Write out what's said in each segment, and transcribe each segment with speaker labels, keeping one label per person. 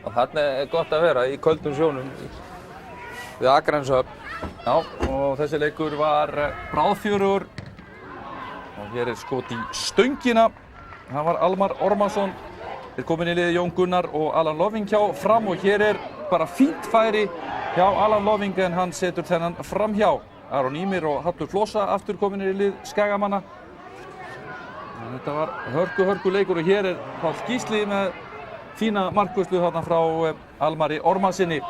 Speaker 1: og þarna gott að vera í köldum sjónum við Akraneshöfn. Já, og þessi leikur var bráðfjörugur og hér skot í stöngina. Það var Almar Ormarsson. Þeir komin í liði Jón Gunnar og Alan Loving hjá Fram og hér bara fínt færi hjá Alan Loving en hann setur þennan framhjá. Aron Ýmir og Hallur Flosa aftur komin í lið Skagamanna. Þetta var hörku leikur og hér Páll Gísli með fína markvörslu þarna frá Almari Ormarsinni.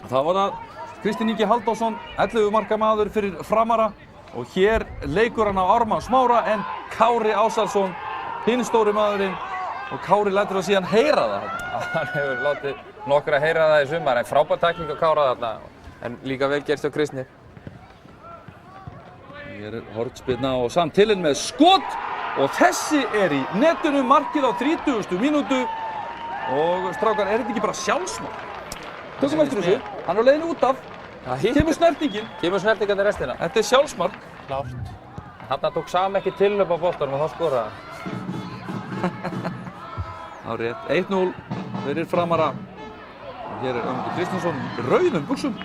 Speaker 1: Það var það Kristinn Ingi Halldórsson, 11 marka maður fyrir Framara og hér leikur hann á Ármann Smára en Kári Ásalsson, hinn stóri maðurinn og Kári lætur síðan heyra það.
Speaker 2: Hann hefur látið nokkra heyra það í sumar en frábær tækling á Kára þarna en líka vel gerst hjá Kristni.
Speaker 1: Hér hornspyrna og Sam Tillen með skot og þessi í netinu, markið á 30. mínútu og strákar, þetta ekki bara sjálfsmark? Tökum eftir þessu, hann á leiðinni út af, kemur snertingin.
Speaker 2: Kemur snertingin í restina.
Speaker 1: Þetta sjálfsmark.
Speaker 2: Klárt. Þarna tók Sam ekki tillöp á boltanum og þá skoraði hann.
Speaker 1: Á rétt, 1-0 fyrir Framara. Hér Ögmundur Kristjánsson í rauðum buxum.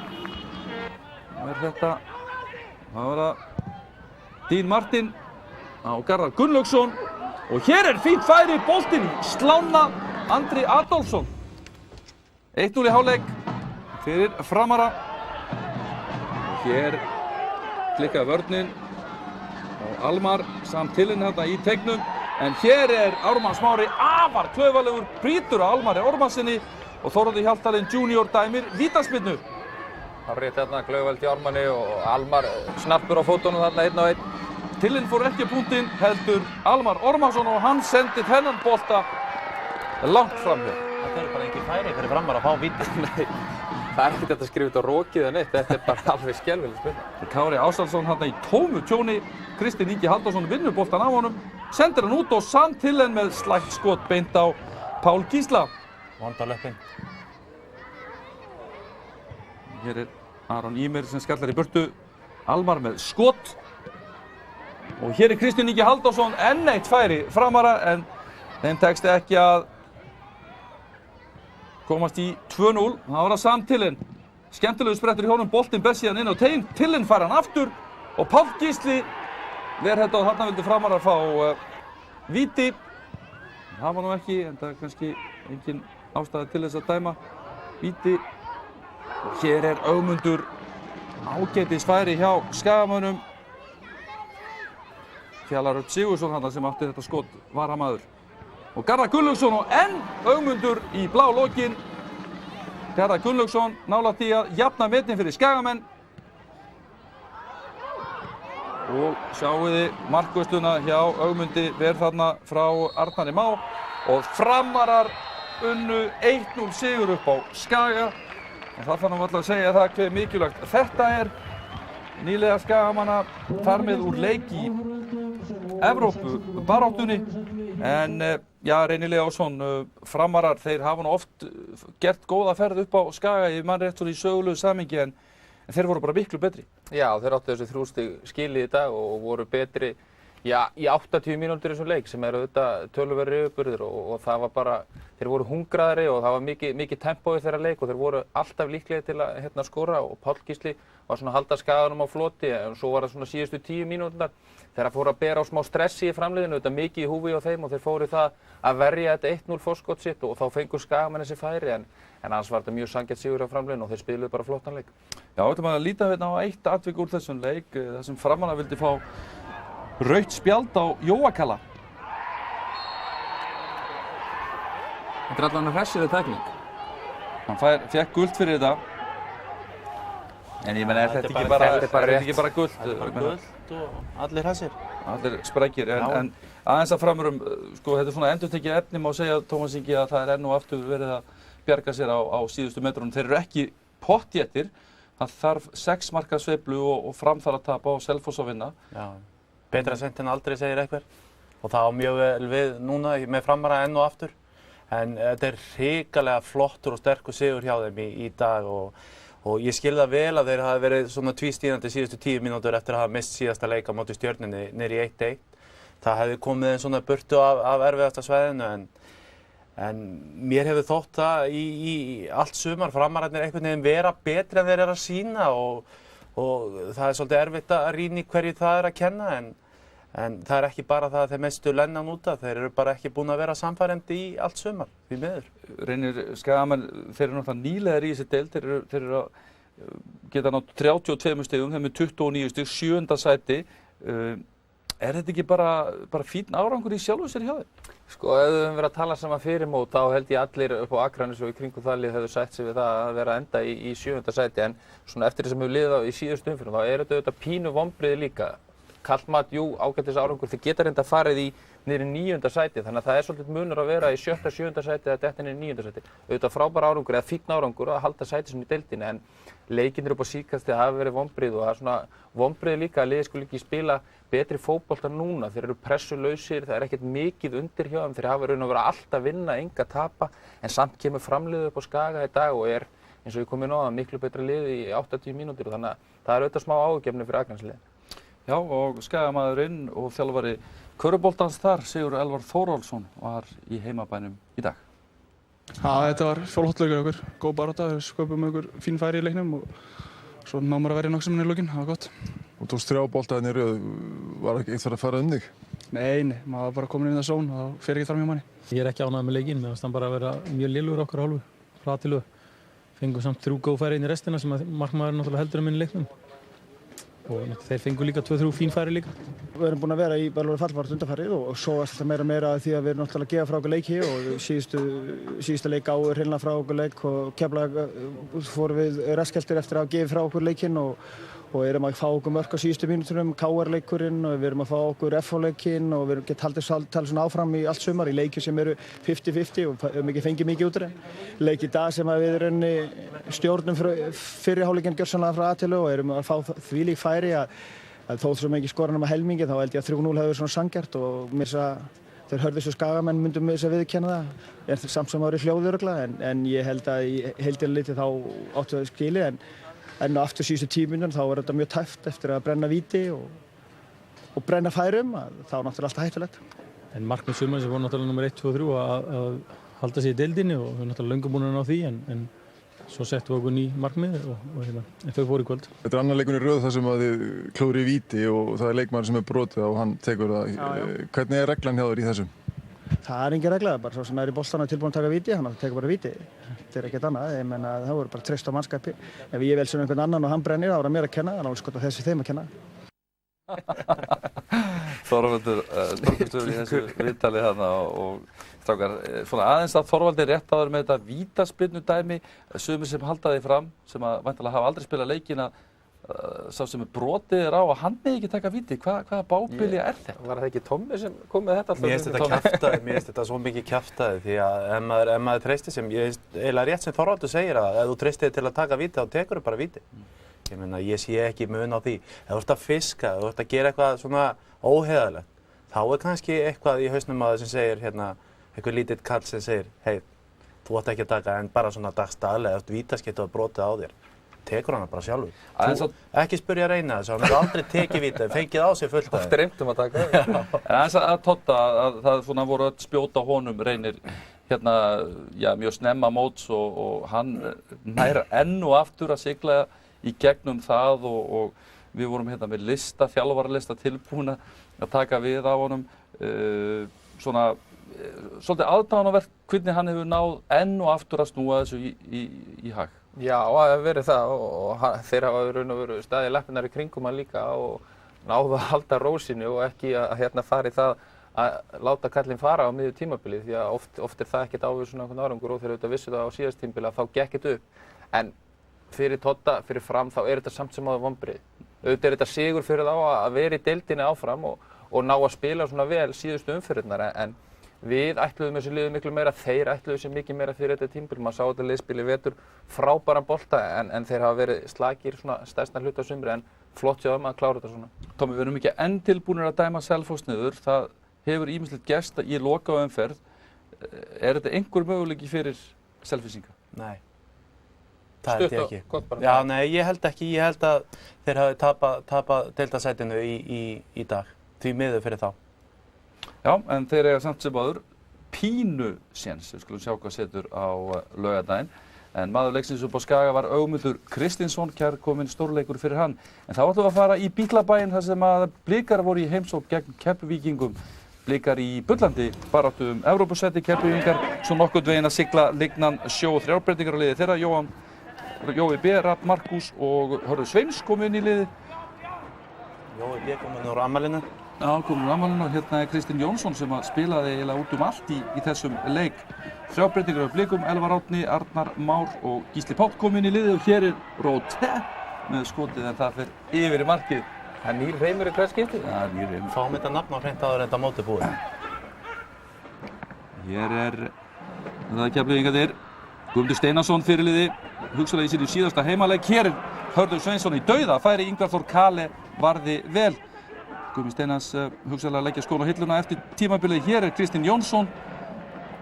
Speaker 1: Þetta, það var það Dín Martin á Garðar Gunnlaugsson og hér fínt færi, boltinn í slána Andri Adolfsson. 1-0 í hálfleik fyrir Framara og hér klikkaði vörnin og Almar Sam Tillen hérna í teignum en hér Ármann Smári afar klaufalegur, brýtur á Almari Ormarsinni og Þórólfur Hjaltalinn Junior dæmir vítaspyrnu.
Speaker 2: Það rétt hérna klaufalegt í Ármanni og Almar snappur á fótunum þarna 1-1.
Speaker 1: Tillen fór ekki á punktinn, heldur Almar Ormarsson og hann sendi þennan bolta langt framhjá.
Speaker 3: Það bara engin færi fyrir Framara að fá víti.
Speaker 2: Nei, það ekkert að skrifa út á rokið eða neitt, þetta bara alveg skelfileg spurning.
Speaker 1: Kári Ásalsson hérna í tómu tjóni, Kristinn Ingi Halldórsson vinnur boltan á honum, sendir hann út og Sam Tillen með slægt skot beint á Pál Gísla.
Speaker 3: Vonda löppin.
Speaker 1: Hér Aron Ýmir sem skallar í burtu, Almar með skot og hér Kristinn Ingi Halldórsson enn eitt færi Framara en þeim tekst ekki að komast í 2-0. Það var það Sam Tillen. Skemmtilegu sprettur í honum, boltinn berst síðan inn á tein. Tillen fær hann aftur og Páll Gísli þetta og þarna vildi Framarar fá víti. Það var nú ekki, en það kannski engin ástæða til þess að dæma víti. Og hér Ögmundur ágætis færi hjá Skagamönnum. Fjalar Örn Sigurðsson þarna sem átti þetta skot varamaður. Og Garðar Gunnlaugsson og enn Ögmundur í blá lokin. Garðar Gunnlaugsson nálægt í að jafna metin fyrir Skagamenn. Og sjáuði markvörsluna hjá Ögmundi ver þarna frá Arnari Má. Og Framarar unnu 1-0 sigur upp á Skaga. En það fann alltaf að segja það hve mikilvægt þetta nýlega Skagamanna þar með úr leik í Evrópubaráttunni. En Reynir Leósson, Framarar, þeir hafa nú oft gert góða ferð upp á Skaga í rétt svona í sögulegu samhengi en þeir voru bara miklu betri.
Speaker 2: Já, þeir áttu þessi 3 stig skilið í dag og voru betri í 80 mínútur í þessum leik sem auðvitað töluverðir yfirburðir og það var bara, þeir voru hungraðri og það var mikið tempó í þeirra leik og þeir voru alltaf líklegir til að skora og Páll Gísli var svona að halda Skaganum á floti en svo var það svona síðustu 10 mínúturnar þegar fóru að bera á smá stressi í framliðinu, þetta mikið í húfi á þeim og þeir fóru það að verja þetta 1-0 forskot sitt og þá fengu Skagamenn þessi færi en annars var þetta mjög sanngjarn sigur á framliðinu og þeir spiluðu bara flottan leik.
Speaker 1: Já, við ætlum að líta hérna á eitt atvik úr þessum leik þar sem Framarar vildi fá rautt spjald á Jóakalla.
Speaker 2: Þetta allavega hressileg tækling.
Speaker 1: Hann fékk gult fyrir þetta. En ég meina, þetta ekki bara gult?
Speaker 3: Þetta bara gult og allir hressir.
Speaker 1: Allir sprækir, en aðeins að framurum, sko, þetta svona endurtekið efni má segja, Tómas Ingi, að það enn og aftur verið að bjarga sér á síðustu metrunum. Þeir eru ekki pottjéttir. Það þarf 6 marka sveiflu og Fram þarf að tapa og Selfoss að vinna.
Speaker 3: Já. Betra seint en aldrei segir einhver og það á mjög vel við núna með Framara enn og aftur en þetta hrikalega flottur og sterkur sigur hjá þeim í dag og ég skil það vel að þeir hafi verið svona tvístíðandi síðustu 10 mínútur eftir að hafa mist síðasta leik á móti Stjörnunni niður í 1-1. Það hefði komið þeim svona burtu af erfiðasta svæðinu En mér hefur þótt það í allt sumar Framararnir einhvern veginn vera betri en þeir eru að sýna og það svolítið erfitt að rýna í hverju það að kenna en það ekki bara það að þeir mestu lennan út af, þeir eru bara ekki búin að vera sannfærandi í allt sumar, því miður.
Speaker 1: Reynir Skagamenn, þeir eru náttúrulega nýlegar í þessi deild, þeir eru að geta nátt 32 stigum, þeir með 29 stig, 7. sæti. Þetta ekki bara fínn árangur í sjálfu sér hjá þeim?
Speaker 2: Sko, ef við höfum verið að tala saman fyrir mót, þá held ég allir upp á Akranes og í kringum það lið hefðu sætt sig við það að vera enda í 7. sæti, en svona eftir þess að við höfum liðið á í síðustu umferðum, þá þetta auðvitað pínu vonbrigði líka. Kalt mat, jú, ágætis árangur, þeir geta reynda farið niður í 9. sæti, þannig að það svolítið munur að vera í 7., 7. sæti eða detta niður í 9. sæti. Auðvitað frábær árangur eða fínn árangur að halda sæti sinni í deildinni, en leikirnir upp á síðkastið hafa verið vonbrigði og það svona vonbrigði líka að liðið skuli ekki spila betri fótbolta núna. Þeir eru pressulausir, það ekkert mikið undir hjá þeim, þeir hafa raun og vera allt að vinna, enga tapa, en samt kemur framliðið upp á Skaga í dag og eins og ég kom inn á það, miklu betra lið í 80 mínútur og þannig að það auðvitað smá áhugjefni fyrir Akranesliðið.
Speaker 1: Já, og Skagamaðurinn og þjálfari körfuboltans þar, Sigurður Elvar Þórólfsson, var í heimabænum í dag.
Speaker 4: Þetta var fjólhóttleikur okkur, góð barátta, við sköpum okkur fín færi í leiknum og svo náum að vera nokkuð sem í lokin, það var gott.
Speaker 5: Og tókst 3 bolta í röð, var ekki eitt að fara þig?
Speaker 4: Nei, maður var bara komin inn í það zón og það fer ekki fram hjá manni.
Speaker 6: Ég ekki ánægður með leikinn, mér fannst hann bara að vera mjög lélegur okkar hálfu, hratilegur. Fengum samt 3 góð færi inn í restina sem markmaðurinn náttúrulega heldur inn í leiknum. Og þeir fengu líka 2-3 fín færi líka.
Speaker 7: Við erum búin að vera í alveg fallbart undanfarið og svo meira því að við erum náttúrulega að gefa frá okkur leiki og síðustu leik áður hreinlega frá okkur leik og Keflavík fórum við raskeltir eftir að gefa frá okkur leikinn og erum að fá okkur mörk á síðustu mínútunum, KR-leikurinn og við erum að fá okkur FH-leikinn og við getum haldið svona áfram í allt sumar í leiki sem eru 50-50 og höfum ekki fengið mikið út úr þeim. Leik í dag sem við erum stjórnum fyrri hálfleikinn gjörsamlega frá A-tölu og erum að fá þvílík færi að þó sem ekki skora nema helmingi þá held ég að 3-0 hefur verið svona sanngjarnt og þeir hörðu svo Skagamenn myndum við þess að viðurkenna það en samt sem ári hljóði örugglega en ég held að í heildina þá áttu það skilið en aftur síðustu 10 mínútur þá var þetta mjög tæft eftir að brenna víti og brenna færum þá náttúrulega alltaf hættulegt.
Speaker 6: En markmið sumarsins voru náttúrulega nummer 1, 2 og 3 að halda sig í deildinni og við erum náttúrulega löngu búin að ná því en svo settum við okkur ný markmið og þau fóru í kvöld.
Speaker 5: Þetta annar leikurinn í röð þar sem að þið klúðrið víti og það leikmaður sem brotið og hann tekur það.
Speaker 7: Já.
Speaker 5: Hvernig reglan hjá þér í þessum?
Speaker 7: Það engin regla, bara svo sem í boltanum tilbúin að taka víti, hann tekur bara víti. Þetta ekkert annað, ég menna það voru bara treyst á mannskapi. Ef ég vel sem einhvern annan og hann brennir, þá er það mér að kenna, þannig að sko þessi þeim að kenna.
Speaker 1: Þorvaldur í þessu viðtali þarna og strákar, svona aðeins að Þorvaldur rétt áður með þetta vítaspyrnudæmi, sumir sem halda því fram, sem að væntanlega hafa aldrei spilað leikina, sá sem brotið á að hann megi ekki taka víti, hvaða bábilja þetta?
Speaker 2: Var það ekki Tommi sem kom með þetta alltaf?
Speaker 3: Mér finnst þetta svo mikið kjaftæði því að ef maður treystir sem, ég veist eiginlega rétt sem Þorvaldur segir að ef þú treystir til að taka víti þá tekur þú bara víti. Ég meina, ég sé ekki mun á því. Ef þú ert að fiska, ef þú ert að gera eitthvað svona óheiðarlegt, þá kannski eitthvað í hausnum á þau sem segir einhver lítill kall sem segir, hei, þú átt ekki að taka en bara svona dagstaglega, ef þú vítaskeyttu að brotið á þér. Tekur hana bara sjálfur. Ekki spyrja að reyna þess, hann hefur aldrei tekið víti, fengið á sig fullt af þér.
Speaker 2: Dreymtum að taka það.
Speaker 1: En aðeins að Totta, að það svona voru öll spjót á honum Reynir mjög snemma móts og hann nær enn og aftur að sigla í gegnum það og við vorum með þjálfaralista tilbúna að taka við af honum. Svolítið aðdáunarvert hvernig hann hefur náð enn og aftur að snúa þessu í hag.
Speaker 2: Já, það hefur verið það og þeir hafa raun og veru staðið lappirnar í kringum hann líka og náðu að halda rósinu og ekki að fara í það að láta kallinn fara á miðju tímabili því að oft það ekkert ávið svona einhvern árangur og þeir auðvitað vissu það á síðast tímabili að þá gekk þetta upp. En fyrir Totta, fyrir Fram, þá þetta samt sem áður vonbrigði. Auðvitað þetta sigur fyrir þá að vera í deildinni áfram og ná að spila svona vel síðustu umferðirnar en við ætluðum þessu liðu miklu meira, þeir ætluðu sér mikið meira fyrir þetta tímabil. Maður sá þetta liðspil í vetur frábæran bolta en þeir hafa verið slakir svona stærstan hluta á sumri en flott hjá þeim að klára þetta svona.
Speaker 1: Tommi, við erum ekki enn tilbúnir að dæma Selfoss niður. Það hefur ýmislegt gerst í lokaumferð. Er þetta einhver möguleiki fyrir Selfyssinga?
Speaker 3: Nei. Það held ég ekki. Já, nei, ég held ekki. Ég held að þeir hafi tapað deildarsætinu í dag. Því miður fyrir þá.
Speaker 1: Já, en þeir eiga samt sem áður pínu séns. Við skulum sjá hvað setur á laugardaginn. En maður leiksins upp á Skaga var Ögmundur Kristinsson, kærkominn stórleikur fyrir hann. En þá ætlum við að fara í Bílabæinn þar sem að Blikar voru í heimsókn gegn Keflvíkingum. Blikar í bullandi baráttu Evrópusæti, Keflvíkingar svo nokkurn veginn að sigla lignan sjó. 3 breytingar á liði þeirra, Jói B, Rafn Markús og Hörður Sveins komu inn í liðið.
Speaker 3: Jói B kominn úr afmælinu.
Speaker 1: Já, kominn úr afmælinu og hérna er Kristinn Jónsson sem að spilaði eiginlega út allt í þessum leik. 3 breytingar á Blikum, Elvar Árni, Arnar Már og Gísli Páll komu inn í liðið og hér er Róte með skotið en það fer yfir í markið.
Speaker 2: Það er nýr reymur í hvert skipti.
Speaker 1: Það er nýr reymur.
Speaker 3: Fáum þetta nafn á hreint áður en þetta mótið búið.
Speaker 1: Hér er það Keflvíkingarnir. Guðmundur Steinarsson fyrirliði, hugsanlega í sínu síðasta heimaleik. Hér er Hörður Sveinsson í dauða, færi Ingvar Þór Kale varði vel. Guðmundur Steinars hugsanlega að leggja skóna á hilluna eftir tímabilið. Hér er Kristinn Jónsson,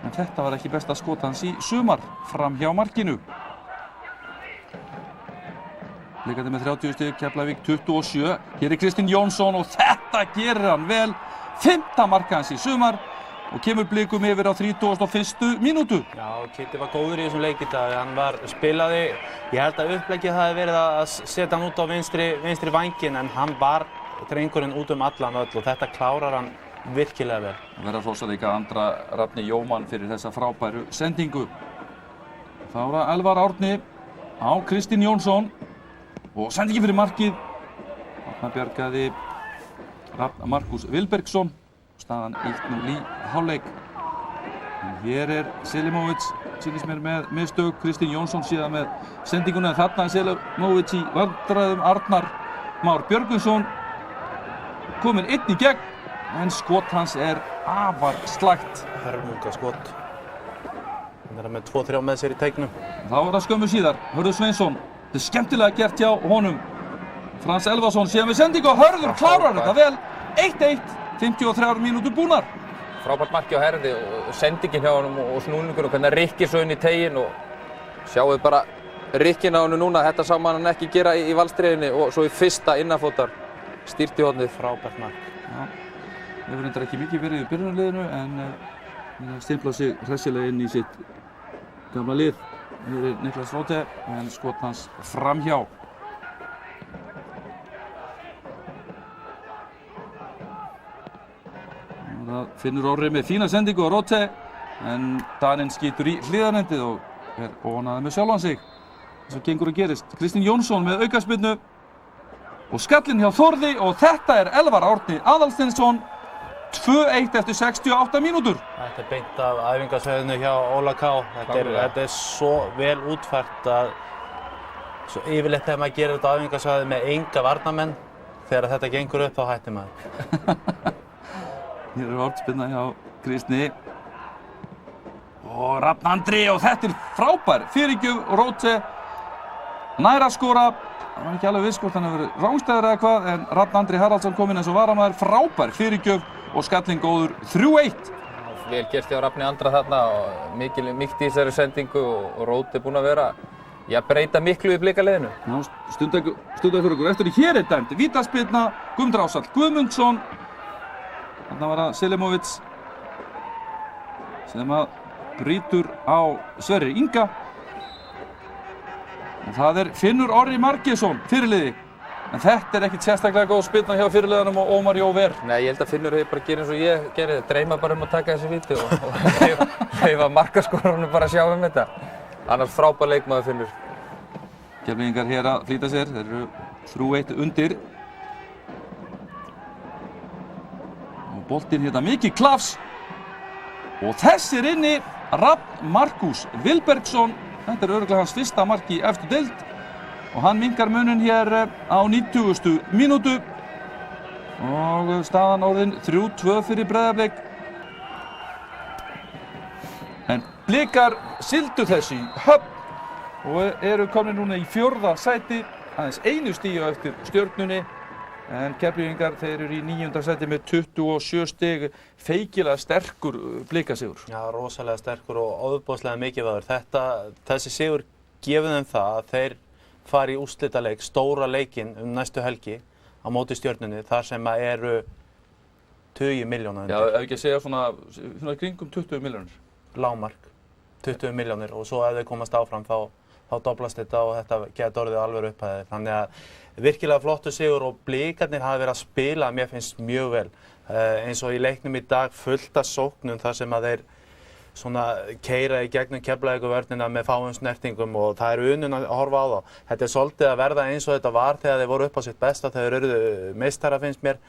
Speaker 1: en þetta var ekki besta skot hans í sumar fram hjá markinu. Blikandi með 30 stig, Keflavík 27. Hér er Kristinn Jónsson og þetta gerir hann vel. 5. mark hans í sumar. Og kemur Blikum yfir á 31. mínútu.
Speaker 3: Já, Kitty var góður í þessum leik í dag. Hann spilaði, ég held að uppleggið hafi verið að setja hann út á vinstri vænginn en hann var drengurinn út allan völl og þetta klárar hann virkilega vel.
Speaker 1: Það verður hrósa líka Andra Rafni Jómann fyrir þessa frábæru sendingu. Þá er það Elvar Árni á Kristinn Jónsson og sendingi fyrir markið. Þarna bjargaði Rafn Markús Vilbergsson. Staðan 1-0 í hálfleik. Hér er Selimovic, sýnist mér með mistök, Kristinn Jónsson síðan með sendinguna. Þarna er Selimovic í vandræðum, Arnar Már Björgvinsson kominn einn í gegn, en skot hans er afar slagt.
Speaker 3: Hörmunga skot. Hann með 2-3 með sér í teignum.
Speaker 1: Þá er það skömmu síðar, Hörður Sveinsson. Þetta er skemmtilega gert hjá honum. Frans Elvason síðan með sendingu og Hörður klárar þetta vel. 1-1. 53 mínútur búnar.
Speaker 2: Frábært marki á Herði og sendingin hjá honum og snúningur og hvernig hann rykkir svo inn í teginn og sjáuð bara rykkinn á honum núna. Þetta sá maður hann ekki gera í valstriðinni og svo í fyrsta innanfótar stýrt í hornið.
Speaker 3: Frábært mark.
Speaker 1: Já, hefur reyndar ekki mikið verið í byrjunarliðinu en stimplað sig hressilega inn í sitt gamla lið. Hér er Niklas Róte en skot hans framhjá. Það finnur Orri með fína sendingu á Róte en Daninn skýtur í hliðarendið og er óánægður með sjálfan sig. Þess að gengur að gerist. Kristinn Jónsson með aukaspyrnu og skallinn hjá Þórði og þetta er Elvar Árni Aðalsteinsson. 2-1 eftir 68 mínútur.
Speaker 3: Þetta er beint af æfingasvæðinu hjá Óla K. Þetta er svo vel útfært að svo yfirleitt þegar maður gerir þetta á æfingasvæði með enga varnarmenn, þegar þetta gengur upp þá hættir maður.
Speaker 1: Hér er hornspyrna hjá Kristni og Rafn Andri og þetta er frábær fyrirgjöf og Róte nær að skora. Það var ekki alveg viss hvort hann hefur verið rángstæður eða hvað en Rafn Andri Haraldsson kom inn eins og varamaður. Frábær fyrirgjöf og skallinn góður 3-1.
Speaker 2: Vel gert hjá Rafni Andra þarna og mikil í þessari sendingu og Róte búinn að vera breyta miklu í Blikaliðinu.
Speaker 1: Stundar fyrir okkur eftir hér er dæmt vítaspyrna Guðmundur Ársæll Guðmundsson. Þarna var það Selimovic sem að brýtur á Sverrir Inga. Og það er Finnur Orri Margeirsson, fyrirliði. En þetta er ekkert sérstaklega góð spyrna hjá fyrirliðanum og Ómar Jó Ver.
Speaker 2: Nei, ég held að Finnur hefur bara gerð eins og ég gerði. Dreyma bara að taka þessi víti og hreyfa markaskorunum bara að sjá þetta. Annars frábær leikmaður Finnur.
Speaker 1: Keflvíkingar hér að flýta sér. Þeir eru 3-1 undir. Boltinn hérna mikið klafs og þessir inni Rafn Markús Vilbergsson. Þetta er örugglega hans fyrsta mark í efstu deild og hann minnkar muninn hér á 90. mínútu og staðan orðin 3-2 fyrir Breiðablik. En Blikar sigldu þessu í höfn og eru komnir núna í 4. sæti, aðeins 1 stigi á eftir Stjörnunni. En Keflvíkingar, þeir eru í 9. sæti með 27 stig, feikilega sterkur Blikasigur.
Speaker 3: Já, rosalega sterkur og ofboðslega mikilvægur. Þessi sigur gefur þeim það að þeir fari í úrslitaleik, stóra leikinn næstu helgi á móti Stjörnunni, þar sem eru 20 milljóna
Speaker 1: Já,
Speaker 3: undir.
Speaker 1: ef ekki að segja svona kringum 20 milljónir.
Speaker 3: Lágmark, 20 milljónir og svo ef þau komast áfram þá doblast þetta og þetta getur orðið alveg upphæðið. Þannig að virkilega flottur sigur og Blikarnir hafa verið að spila, mér finnst mjög vel. Eins og í leiknum í dag fullt af sóknum þar sem að þeir svona keyra í gegnum Keflavíkurvörnina með fáum snertingum og það er unun að horfa á þá. Þetta er svolítið að verða eins og þetta var þegar þeir voru upp á sitt besta, þegar þeir urðu meistara finnst mér.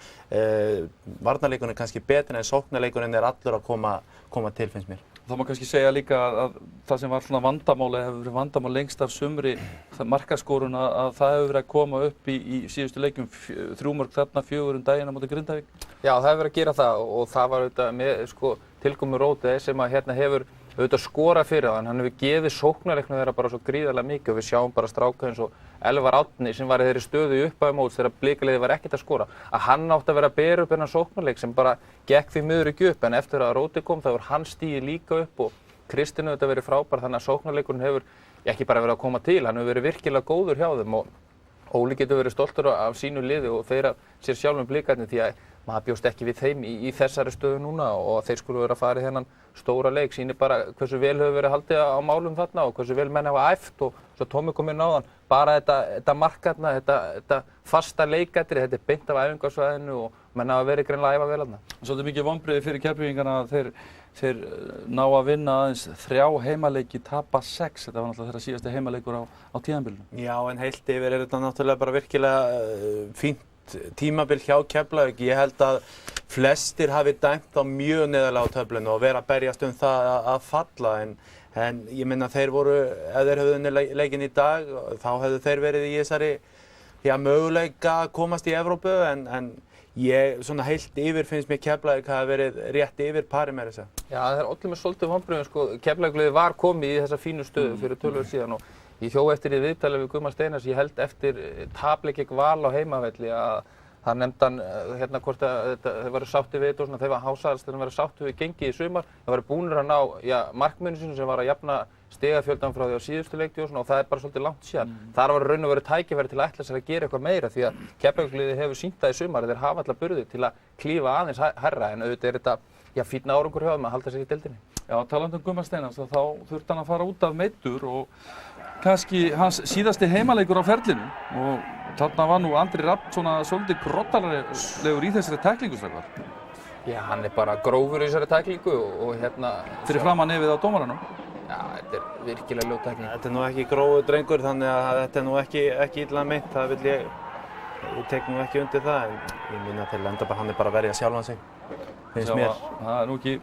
Speaker 3: Varnarleikurinn er kannski betri en sóknarleikurinn er allur að koma til finnst mér.
Speaker 1: Það má kannski segja líka að það sem var svona vandamáli hefur verið vandamál lengst af sumri, markaskorun að það hefur verið að koma upp í síðustu leikjum 3 mörk þarna 4 daginn á móti Grindavík.
Speaker 2: Já, það hefur verið að gera það og það var auðvitað með tilkomu Rótið sem að hérna hefur auðvitað skorað fyrir það, en hann hefur gefið sóknarleiknum þeirra bara svo gríðarlega mikið og við sjáum bara stráka eins og Elvar Árni sem var í þeirri stöðu í upphafi móts þegar Blikaliðið var ekkert að skora, að hann átti að vera að bera upp þennan sóknarleik sem bara gekk því miður ekki upp, en eftir að Rótið kom þá hefur hann stigið líka upp og Kristinn auðvitað verið frábær, þannig að sóknarleikurinn hefur ekki bara verið að koma til, hann hefur verið virkilega góður hjá þeim og Óli getur verið stoltur af sínu liði og þeir af sér sjálfum Blikarnir því að maður bjóst ekki við þeim í þessari stöðu núna og þeir skulu vera að fara í þennan stóra leik, sýnir bara hversu vel hefur verið haldið á málum þarna og hversu vel menn hafa æft og svo Tómi kom inn áðan, bara þetta mark þarna, þetta fasta leikættri, þetta er beint af æfingarsvæðinu og menn hafa verið greinilega að æfa vel þarna.
Speaker 1: Svolítið mikið vonbrigði fyrir Keflvíkingana að þeir ná að vinna aðeins 3 heimaleiki, tapa 6, þetta var náttúrulega þeirra síðasti heimaleikur á tímabilinu.
Speaker 3: Já, en heilt yfir er þetta náttúrulega bara virkilega fínt tímabil hjá Keflavík. Ég held að flestir hafi dæmt á mjög neðarlega á töflunni og vera að berjast það að falla en ég minna þeir voru, ef þeir höfðu unnið leikinn í dag þá hefðu þeir verið í þessari möguleika að komast í Evrópu en ég svona heilt yfir finnst mér Keflavík hafi verið rétt yfir pari með þessa.
Speaker 2: Já, það er allir með svolítið vonbrigðum sko, Keflavíkurliðið var komið í þessa fínu stöðu fyrir töluvert síðan og ég hjó eftir í viðtali við Guðmar Steinars, ég held eftir tapleik gegn Val á heimavelli að það nefndi hann hérna hvort að þeir væru sátti við þetta og svona, þeir var hásaðast þegar þeir væru sátti við gengið í sumar, þeir væru búnir að ná markmönnum sínum sem var að jafna stigafjöldan frá því á síðustu leiktíð og svona og það er bara svolítið langt síðan. Þar var raun og veru tækifæri til að ætla sér að gera eitthvað meira því að Keflavíkurliðið hefur sýnt það í sumar að þeir hafa alla burði til að klífa aðeins hærra en auðvitað er þetta fínn árangur hjá þeim að halda sér í deildinni.
Speaker 1: Já, talandi Guðmar Steinars þá þurfti hann að fara út af meiddur og kannski hans síðasti heimaleikur á ferlinu og þarna var nú Andri Rapp svona svolítið grottalegur í þessari tæklingu strákar.
Speaker 2: Já, hann er bara grófur í þessari tæklingu og hérna
Speaker 1: Fyrir framan nefið á dómaranum.
Speaker 2: Já, þetta er virkilega ljót tækling.
Speaker 3: Þetta er nú ekki grófur drengur þannig að þetta er nú ekki illa meint, það vil ég tek nú ekki undir það en ég minna til enda bara hann er bara að verja sjálfan sig, finnst mér.
Speaker 1: Það er nú ekki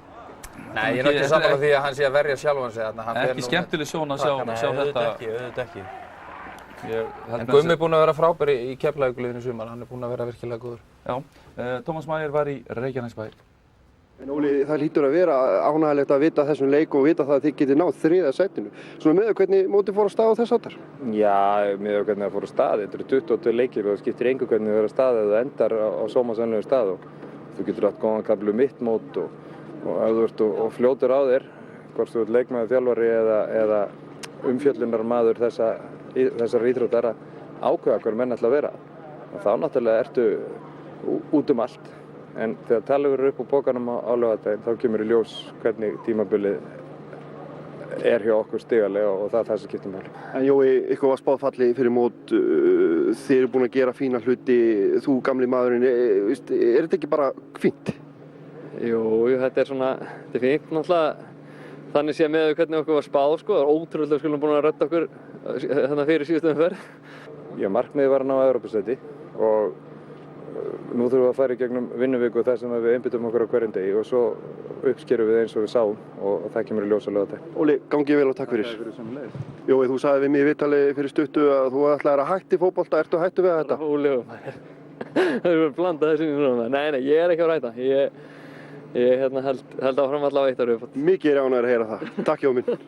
Speaker 2: Nei, ég er ekki sammála því að hann sé að verja sjálfan sig þarna.
Speaker 1: Ekki skemmtileg sjón að sjá þetta.
Speaker 3: Auðvitað ekki.
Speaker 2: En Gummi er búinn að vera frábær í Keflavíkurliðinu í sumar, hann er búinn að vera virkilega góður.
Speaker 1: Já, Tómas Mægir var í Reykjanesbæ.
Speaker 8: En Óli, það hlýtur að vera ánægilegt að vita þessum leik og vita það að þið getið náð 3. sætinu. Svona með hvernig mótið fór á stað á þess áttar?
Speaker 9: Já, með hvernig það fór á stað. Þetta eru 22 leikir og það skiptir engu hvernig það er á stað eða það endar á sómasamlegu stað og þú getur átt góðan kafla mitt mót og ef þú ert og fljótur á þér, hvort þú ert leikmaður, þjálfari eða umfjöllunarmaður þessar íþróttar að ákveða hver menn ætla að vera. Og þá náttúrulega ertu út um allt. En þegar talið verður upp á pókanum á laugardaginn þá kemur í ljós hvernig tímabilið er hjá okkur stigalega og það er það sem skiptir máli.
Speaker 8: En Jói, ykkur var spáð falli fyrir mót, þið eru búin að gera fína hluti, þú gamli maðurinn, er þetta ekki bara fínt?
Speaker 10: Jú, þetta er fínt náttúrulega. Þannig sé með hvernig okkur var spáð sko, það er ótrúlega að skulum búin að redda okkur þannig fyrir síðustu umferð.
Speaker 9: Já, markmiðið var að ná Evrópusæti og nú þurfum við að fara í gegnum vinnuviku þar sem við einbyttum okkur á hverjum degi og svo uppskerum við eins og við sáum og það kemur í ljós á laugardag.
Speaker 8: Óli, gangi vel og takk fyrir. Jói, þú sagði við mig í viðtali fyrir stuttu að þú ætlaðir að hætta í fótbolta, ertu hættu við þetta?
Speaker 10: Óli, það er blandað þessu núna. Nei, ég er ekki að hætta. Ég held áfram allavega eitt ára upp.
Speaker 8: Mikið er ánægður að heyra það. Takk Jói minn.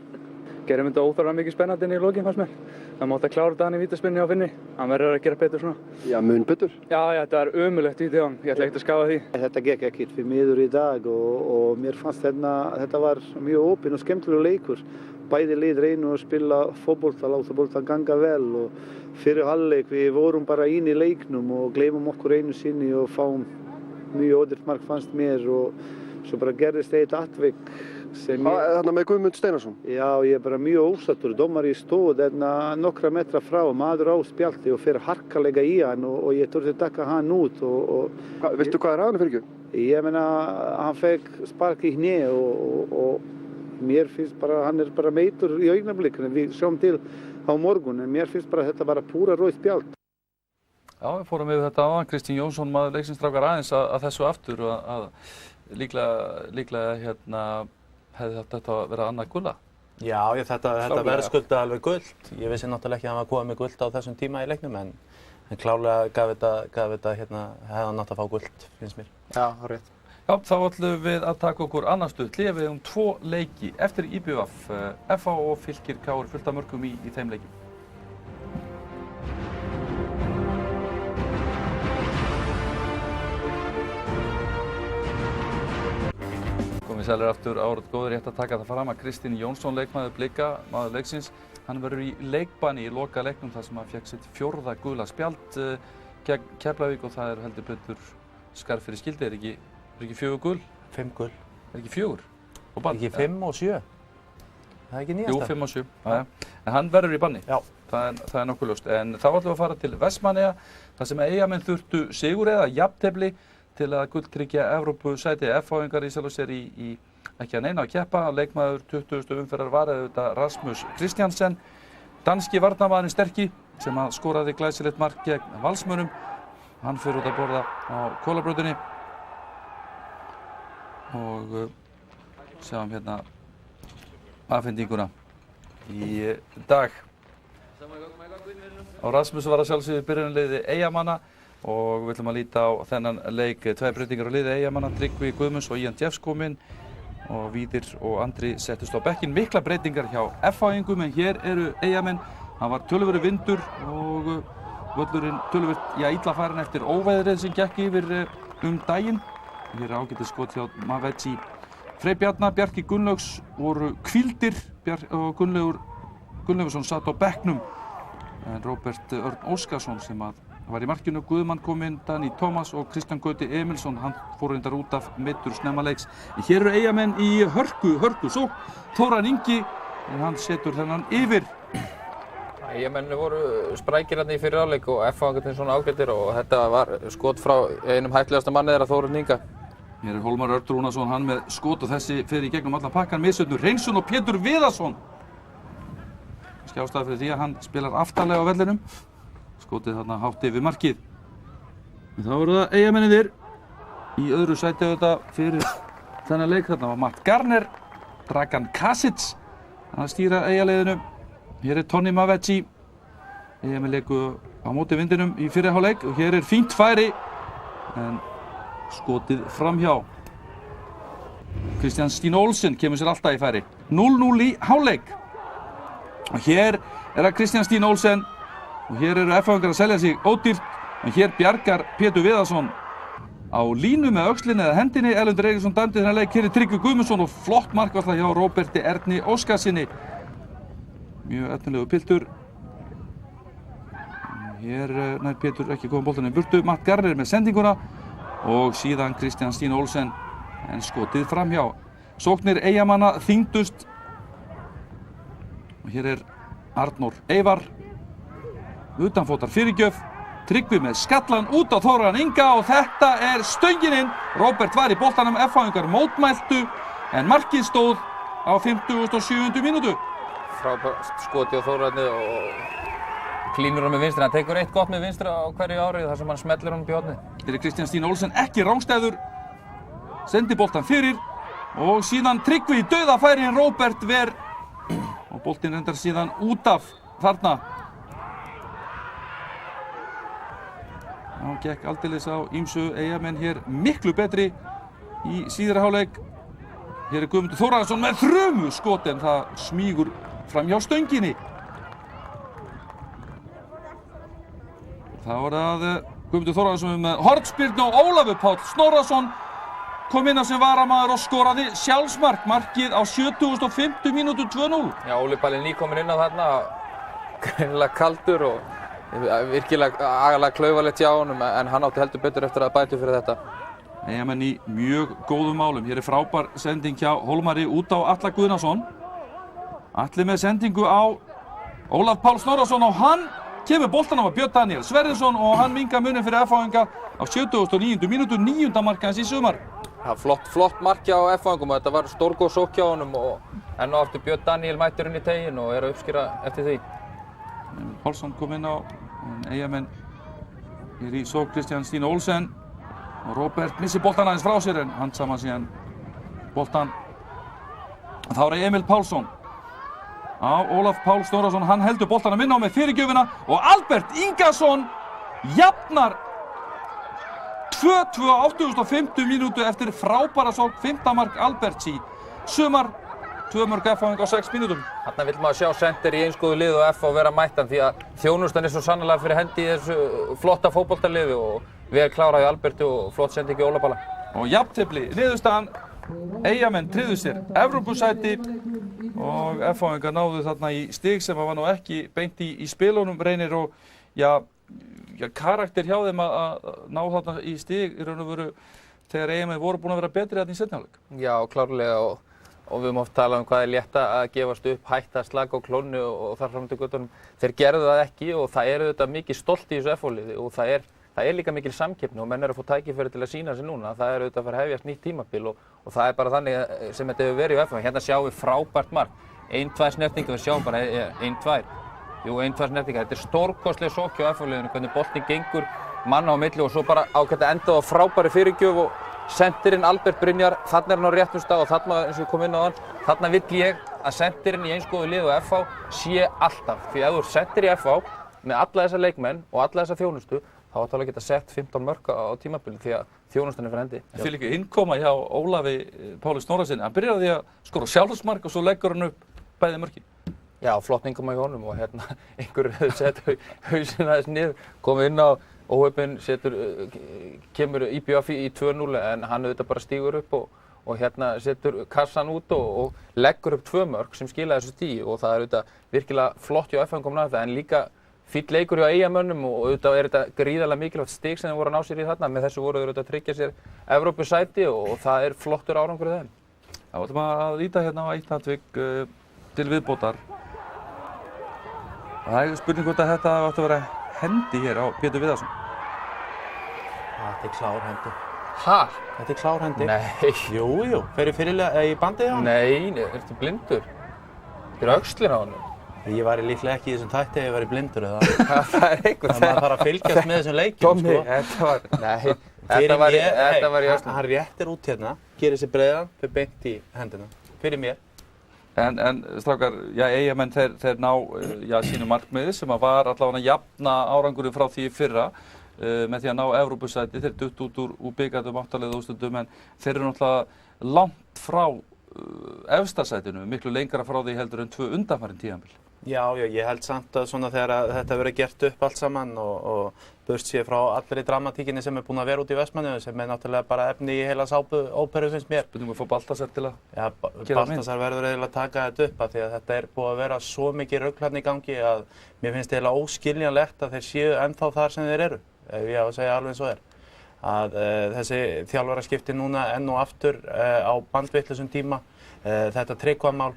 Speaker 11: Gerum þetta óþarflega mikið spennandi inn í lokin fannst mér. Það mátti að klára þetta hann í vítaspyrnu á Finni. Hann verður að gera betur svona.
Speaker 8: Já, mun betur.
Speaker 11: Já, þetta er ömurlegt víti á hann. Ég ætla ekkert að skafa því.
Speaker 12: Þetta gekk ekkert fyrir miður í dag og mér fannst þetta var mjög opinn og skemmtilegur leikur. Bæði lið reynu að spila fótbolta, láta boltan ganga vel og fyrir hálfleik við vorum bara inn í leiknum og gleymum okkur einu sinni og fáum mjög ódýrt mark fannst mér og svo bara gerðist eitt atvik sem
Speaker 8: Þarna með Guðmund Steinarsson?
Speaker 12: Já, ég er bara mjög ósattur. Dómari stóð nokkra metra frá, maður á spjaldi og fer harkalega í hann og ég þurfti að taka hann út.
Speaker 8: Veistu hvað er að hann fyrir ekki?
Speaker 12: Ég meina, hann fekk spark í hné og mér finnst bara, hann er bara meitur í augnablikinu. Við sjáum til á morgun, en mér finnst bara þetta bara púra rautt spjald.
Speaker 1: Já, við fórum yfir þetta áðan. Kristinn Jónsson, maður leiksins, strákar aðeins að þessu aftur og að líklega hefði þetta verið annað gulla.
Speaker 3: Já, þetta verðskuldaði alveg gult. Ég vissi náttúrulega ekki að hann var komið með gult á þessum tíma í leiknum, en klárlega gaf þetta hefði hann átt að fá gult, finnst mér.
Speaker 2: Já, rétt.
Speaker 1: Já, þá ætlum við að taka okkur annað stutt. Við 2 leiki eftir IBVF, FH og Fylkir KR fullt af mörkum í þeim leikjum. Komið sælir aftur árið góður, rétt að taka það fram að Kristinn Jónsson, leikmaður Blika, maður leiksins, hann verður í leikbanni í loka leiknum þar sem hann fékk sitt 4. gula spjald gegn Keflavík og það er heldur betur skarð fyrir skildi. Er ekki 4 gul?
Speaker 3: 5 gul.
Speaker 1: Er ekki 4? Og bann?
Speaker 3: Ekki 5 og 7? Það er ekki nýjasta?
Speaker 1: Jú, 5 og 7. En hann verður í banni. Já. Það er nokkuð ljóst. En þá ætlum við að fara til Vestmannaeyja þar sem Eyjamenn þurftu sigur eða jafntefli til að gulltryggja Evrópusæti. FH-ingar í sjálfu sér í ekki að neina að keppa. Leikmaður 20. umferðar var auðvitað Rasmus Kristjansen, danski varnarmaðurinn sterki sem skoraði glæsilegt mark gegn Valsmönnum. Hann fer út að borða á Kólabrautinni og sjáum hérna afhendinguna í dag. Og Rasmus var að sjálfsögðu byrjunarliði Eyjamanna og við ætlum að líta á þennan leik. 2 breytingar á liði Eyjamanna, Tryggvi Guðmunds og Ian Jeffs kom inn og Víðir og Andri settust á bekkinn. Mikla breytingar hjá FH-ingum en hér eru Eyjamenn. Hann var töluverður vindur og völlurinn töluvert illa farinn eftir óveðrið sem gekk yfir daginn. Hér er ágætis skot hjá Mavetsi. Frey Bjarna, Bjarki Gunnlaugs voru hvíldir og Gunnlaugsson satt á bekknum. En Róbert Örn Óskarsson sem var í markinu, Guðmann kom inn, Dani Tómas og Kristján Gauti Emilsson, hann fór reyndar út af meiddur snemma leiks. Hér eru Eyjamenn í hörku sókn. Þóran Ingi, hann setur þennan yfir.
Speaker 2: Eyjamenn voru sprækir hérna í fyrri hálfleik og FH-ingarnir svona ágættir og þetta var skot frá einum hættulegasta manni þeirra, Þóran Inga.
Speaker 1: Hér er Hólmar Örn Rúnarsson, hann með skot og þessi fer í gegnum allan pakkan. Misjöfnur Reynsson og Pétur Viðarsson. Skjástæða fyrir því að hann spilar aftarlega á vellinum. Skotið þarna hátt yfir markið. En þá eru það Eyjamennirnir í öðru sæti auðvitað fyrir þennan leik. Þarna var Matt Garner, Dragan Kasic að stýra Eyjaliðinu. Hér er Tonni Mavetsi. Eyjamenn leiku á móti vindinum í fyrri hálfleik og hér er fínt færi en skotið framhjá. Kristján Stín Olsen kemur sér alltaf í færi. 0-0 í hálfleik. Og hér er það Kristján Stín Olsen og hér eru FH-ingar að selja sig ódýrt og hér bjargar Pétur Viðarsson á línu með öxlinni eða hendinni. Erlendur Eiríksson dæmdi þennan leik. Hér er Tryggvi Guðmundsson og flott mark var það hjá Róberti Erni Óskarsinni. Mjög efnilegu piltur. Hér nær Pétur ekki komið boltanum í burtu. Matt Garner með sendinguna og síðan Kristján Stín Olsen en skotið framhjá. Sóknir Eyjamanna þyngdust og hér er Arnór Eyvar. Utanfótar fyrirgjöf. Tryggvi með skallan út á Þóran Inga og þetta er stöngin inn. Róbert var í boltanum, FH-ingar mótmæltu en markið stóð á 57. mínútu.
Speaker 2: Frábært skoti á Þórarni og klínur hann með vinstri. Hann tekur eitt gott með vinstri á hverju ári þar sem hann smellir hann upp í hornið.
Speaker 1: Hér er Kristján Stín Olsen ekki rangstæður. Sendi boltan fyrir og síðan Tryggvi í dauðafæri en Róbert ver og boltinn reyndar síðan út af þarna. Það gekk aldeilis á ýmsu. Eyjamenn hér miklu betri í síðari hálfleik. Hér er Guðmundur Þórarinsson með þrumu skot en það smýgur fram hjá stönginni. Þá er það Guðmundur Þórarinsson með hornspyrnu og Ólafur Páll Snorrason kom inn á sem varamaður og skoraði sjálfsmark. Markið á 75. mínútu 2-0.
Speaker 2: Já, Óli Palli nýkominn inn á þarna, greinilega kaldur og virkilega agalega klaufalegt hjá honum en hann átti heldur betur eftir að bæta fyrir þetta.
Speaker 1: Eyjamenn í mjög góðum málum. Hér frábær sending hjá Hólmari út á Atla Guðnason. Atli með sendingu á Ólaf Pál Snorrason og hann kemur boltan á Björn Daniel Sverrisson og hann mingar munin fyrir F-fáinga á 79. mínútu, 9. mark hans í sumar.
Speaker 2: Ja, flott mark hjá F-fáingum og þetta var stórgóð sókn hjá honum og enn og aftur Björn Daniel mættur inn í teginn og að uppskýra eftir því.
Speaker 1: Pálsson kom inn á Eyjamenn hér í sókn Kristján Stína Olsen og Róbert missir boltan aðeins frá sér en hann saman síðan boltan. Þá Emil Pálsson á Ólaf Pál Snorrason, hann heldur boltana minna á með fyrirgjöfina og Albert Ingason jafnar 2-2 á 85. mínútu eftir frábæra sókn, 5. mark Alberts í sumar, 2 mörk F-fáinga á 6 mínútum.
Speaker 2: Þarna vill maður sjá sender í eins góðu liði og F og vera mættan því að þjónustan svo sannarlega fyrir hendi í þessu flotta fótboltaliði og vel klárað hjá Alberti og flott sending í Óla Pála.
Speaker 1: Og jafntefli, niðurstaðan, Eyjamenn tryggðu sér Evrópusæti og F-fáingar náðu þarna í stig sem var nú ekki beint í spilunum Reynir og karakter hjá þeim að ná þarna í stig í raun og veru þegar Eyjamenn voru búin að vera betri þarna í seinni hálfleik.
Speaker 2: Já, klárlega og við höfum oft talað hvað létt að gefast upp, hætta að slaka á klónni og þar fram til göttunum. Þeir gerðu það ekki og það þetta mikið stolt í þessu F-liði og það er líka mikil samkeppni og menn að fá tækifæri til að sýna sig núna. Það auðvitað að fara að hefjast nýtt tímabil og það bara þannig sem þetta hefur verið í F. Hérna sjáum við frábært mark. 1-2 snertingar, við sjáum bara 1-2. Jú, 1-2 snertingar. Þetta stórkostleg sókn hjá F-liðinu, hvernig boltinn gengur manna á milli og svo bara ágætt að enda á frábæri fyrirgjöf og sendirinn Albert Brynjar, þarna hann á réttum stað og þarna eins og við komum inn á hann. Þarna vill ég að sendirinn í eins góðu liði og FH sé alltaf. Því ef þú sendir í FH með alla þessa leikmenn og alla þessa þjónustu þá átt alveg að geta sett 15 mörk á tímabilinu því að þjónustan fyrir hendi.
Speaker 1: Það fyrir ekki innkoma hjá Ólafi Páli Snorrasyni. Hann byrjar á því að skora sjálfsmark og svo leggur hann upp bæði mörkin.
Speaker 2: Já, flott innkoma hjá honum og einhver sett hausinn aðeins niður, komið inn á óheppinn, kemur IBF í 2-0 en hann auðvitað bara stígur upp og setur kassan út og leggur upp 2 mörk sem skila þessu stíi og það auðvitað virkilega flott hjá F-fáingum náttúrulega en líka fínn leikur hjá Eyjamönnum og auðvitað þetta gríðarlega mikilvægt stig sem þeir voru að ná sér í þarna. Með þessu voru þeir auðvitað að tryggja sér Evrópusæti og það flottur árangur í þeim.
Speaker 1: Já, við ætlum að líta hérna á eitt atvik til viðbótar. Það spurning hvort að þetta átti að vera hendi hér á Pétur Viðarsson.
Speaker 3: Þetta klár hendi.
Speaker 2: Hæ?
Speaker 3: Þetta klár hendi.
Speaker 2: Nei.
Speaker 3: Jú, fyrir fyrirlega í bandið á hann.
Speaker 2: Nei, ertu blindur? Fyrir öxlina á hann.
Speaker 3: Ég væri líklega ekki í þessum tætti ef ég væri blindur eða
Speaker 2: það einhver
Speaker 3: það. Maður þarf að fylgjast með þessum leikjum,
Speaker 2: Tommy, þetta var í öxlina.
Speaker 3: Hann réttir út hérna, gerir sér breiðan, fyrir beint í hendina. Fyrir mér.
Speaker 1: En strákar, Eyjamenn þeir ná sínu markmiði sem var allavega að jafna árangurinn frá því fyrra með því að ná Evrópusæti. Þeir dutt út úr bikarnum 8 liða úrslitum en þeir eru náttúrulega langt frá efsta sætinu, miklu lengra frá því heldur en 2 undanfarin tímabil.
Speaker 3: Já, ég held samt að svona þegar þetta verið gert upp allt saman og burt sér frá allri dramatíkinni sem búin að vera út í Vestmannaeyjum sem náttúrulega bara efni í heila sápuóperu finnst mér.
Speaker 1: Spurningum að fá Baltasar til að
Speaker 3: gera mynd. Baltasar verður eiginlega að taka þetta upp af því að þetta búið að vera svo mikið rugl hérna í gangi að mér finnst eiginlega óskiljanlegt að þeir séu ennþá þar sem þeir eru, ef ég á að segja alveg eins og er. Að þessi þjálfaraskipti núna enn og aftur á bandvitlausum tíma, þetta Tryggvamál,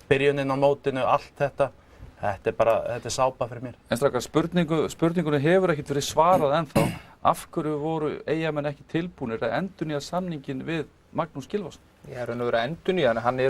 Speaker 3: byrjunin á mótinu, allt þetta er sápa fyrir mér.
Speaker 1: En strákar, spurningunni hefur ekkert verið svarað ennþá. Af hverju voru Eyjamenn ekki tilbúnir að endurnýja samninginn við Magnús Gylfason?
Speaker 2: Ég raun og veru að endurnýja, hann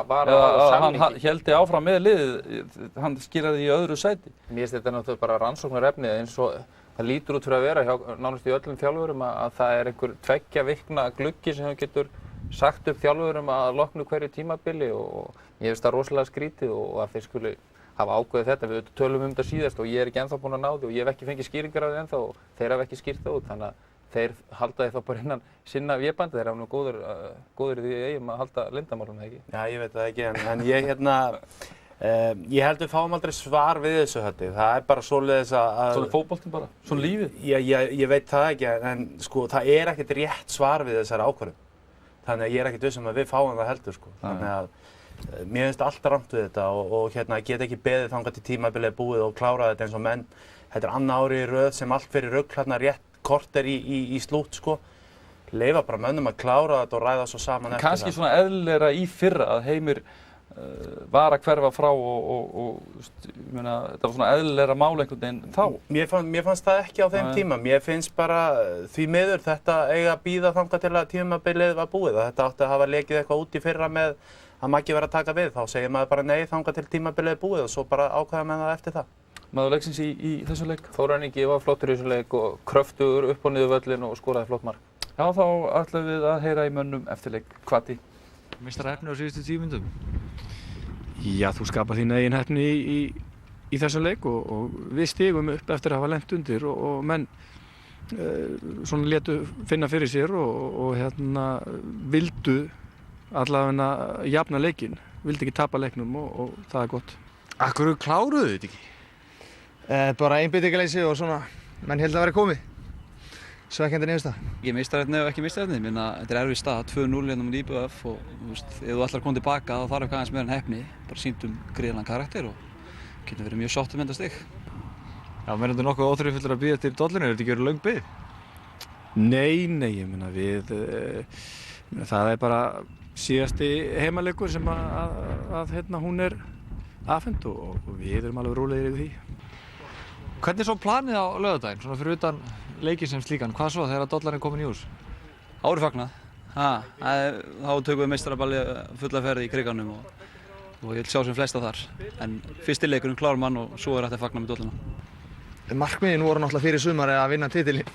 Speaker 2: var á samningi.
Speaker 1: Hann héldi áfram með liðið, hann skilaði í öðru sæti.
Speaker 2: Mér finnst þetta náttúrulega bara rannsóknarefni eins og það lítur út fyrir að vera hjá nánast í öllum þjálfurum að það er einhver 2 vikna gluggi sem getur sagt upp þjálfurum að loknu hverju tímabili og ég finnst það rosalega skrítið og að þeir skuli hafa ákveðið þetta. Við tölum þetta síðast og ég er ekki ennþá búinn að ná því og ég hef ekki fengið skýringar á því ennþá og þeir hafa ekki skýrt það út. Þannig að þeir halda því þá bara innan sinna vébandi. Þeir hafa nú góður í því eigum að halda leyndarmálum, ekki?
Speaker 3: Já, ég veit það ekki en ég held við fáum aldrei svar við þessu hötti. Það bara svoleiðis að...
Speaker 1: Svona fótboltinn bara? Svona lífið?
Speaker 3: Ég veit það ekki en sko það er ekkert rétt svar við þessari ákvörðun. Þannig að ég er ekkert viss að við fáum það heldur sko. Þannig að mér finnst allt rangt við þetta og get ekki beðið þangað til tímabilið búið og klára þetta eins og menn. Þetta er annað árið í röð sem allt fyrir rugl rétt korter í slút sko. Leyfa bara mönnum að klára þetta og ræða svo saman eftir það.
Speaker 1: Kannski svona eðlilegra í fyrra að Heimir var að hverfa frá og ég meina, þetta var svona eðlilegra mál einhvern veginn þá.
Speaker 3: Mér fannst það ekki á þeim tíma. Mér finnst bara því miður þetta eiga að bíða þangað til að tímabilið var búið. Þetta átti að hafa lekið eitthvað út í fyrra með að Maggi verið að taka við. Þá segir maður bara nei þangað til tímabilið er búið og svo bara ákveða með það eftir það.
Speaker 1: Maður leiksins í þessum leik?
Speaker 2: Þór Ingi var flottur í þessum leik og kröftugur upp og niður völlinn og skoraði flott mark.
Speaker 1: Já, þá ætlum við að heyra í mönnum eftir leik. Hvati?
Speaker 13: Meistaraheppni á síðustu 10 mínútum? Já, þú skapar þín eigin heppni í þessum leik og við stigum upp eftir að hafa lent undir og menn svona létu finna fyrir sér og vildu allavega jafna leikinn, vildu ekki tapa leiknum og það er gott.
Speaker 14: Af hverju kláruðu þetta ekki?
Speaker 15: Bara einbeitingarleysi og svona, menn held að vera komið. Svekkjandi niðurstaða.
Speaker 14: Ég meistarheppni og ekki meistarheppni, minna þetta er erfið staða, 2-0 hérna mútið IBF og ef þú ætlar að koma tilbaka þá þarf eitthvað aðeins meira en heppni, bara sýndum gríðarlegan karakter og getum verið mjög sátt með þetta stig.
Speaker 13: Já, menn þetta nokkuð óþrifullir að bíða til dollinu, þetta ekki verið löng bið? Nei, ég meina það er bara síðasti heimaleikur sem að hún er afhent og við erum alveg rólegir yfir því.
Speaker 14: Hvernig er svo planið á laugardaginn, svona fyrir utan leikinn sem slíkan, hvað svo þegar dollarinn komin í hús? Ári fagnað. Þá tökum við meistaraballi fulla ferð í kriganum og ég vil sjá sem flesta þar. En fyrsti leikurinn klárum hann og svo hægt að fagna með dollina.
Speaker 15: Markmiðin voru náttúrulega fyrir sumari að vinna titilinn.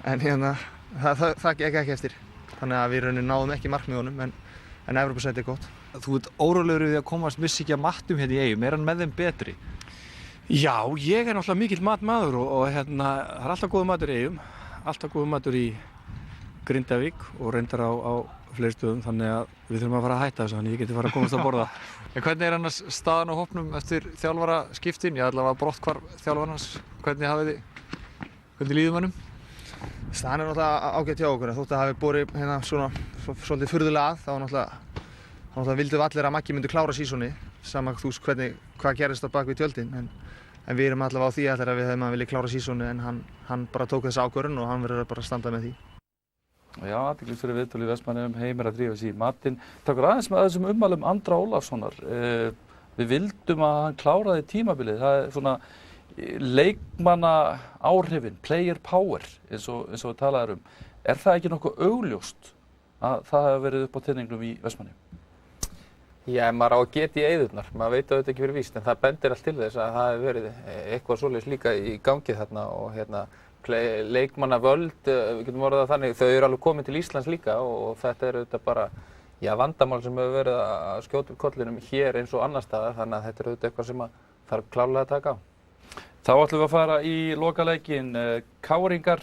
Speaker 15: En það gekk ekki eftir. Þannig að við rauninni náðum ekki markmiðunum en Evrópusæti er gott.
Speaker 14: Þú ert órólegur við að komast missi ekki að mattum hérna í Eyjum, er hann með þeim betri?
Speaker 13: Já, ég er náttúrulega mikill matmaður og það er alltaf góður matur í Eyjum, alltaf góður matur í Grindavík og reyndar á fleiri stöðum, þannig að við þurfum að fara að hætta þessu, þannig að ég geti fara að komast að borða.
Speaker 14: En hvernig er annars staðan á hópnum eftir þjálfaraskiptin? Ég allavega brotthvarf þjálfarans, hvernig líður mönnum?
Speaker 15: Staðan er náttúrulega ágætt hjá okkur, þótt að hafi borið hérna svona svolítið furðulega að, þá náttúrulega vildum allir að Maggi myndi klára sísoni, sama hvað gerist á bak við tjöldin, en við erum allavega á því að við hefðum að vilja klára sísoni en hann bara tók þessa ákvörðun og hann verður bara að standa með því.
Speaker 1: Já, athyglisverður viðtöl í Vestmannaeyjum, Heimir að drífa sig í matinn. Takk aðeins með þessum ummælum Andra Ólafssonar. Við vildum að hann kláraði tímabilið. Það er svona leikmanna áhrifin, player power, eins og við talaðum. Er það ekki nokkuð augljóst að það hefur verið upp á teningnum í Vestmannaeyjum?
Speaker 2: Já, maður á að geta í eyðurnar, maður veit að þetta ekki fyrir víst, en það bendir allt til þess að það hefur verið eitthvað svoleiðis líka í gangi þarna og leikmannavöld, við getum orðað það þannig, þau eru alveg komin til Íslands líka og þetta er auðvitað bara vandamál sem hefur verið að skjóta upp kollinum hér eins og annar staðar, þannig að þetta er auðvitað eitthvað sem þarf klárlega að taka á.
Speaker 1: Þá ætlum við að fara í lokaleikinn. KR-ingar,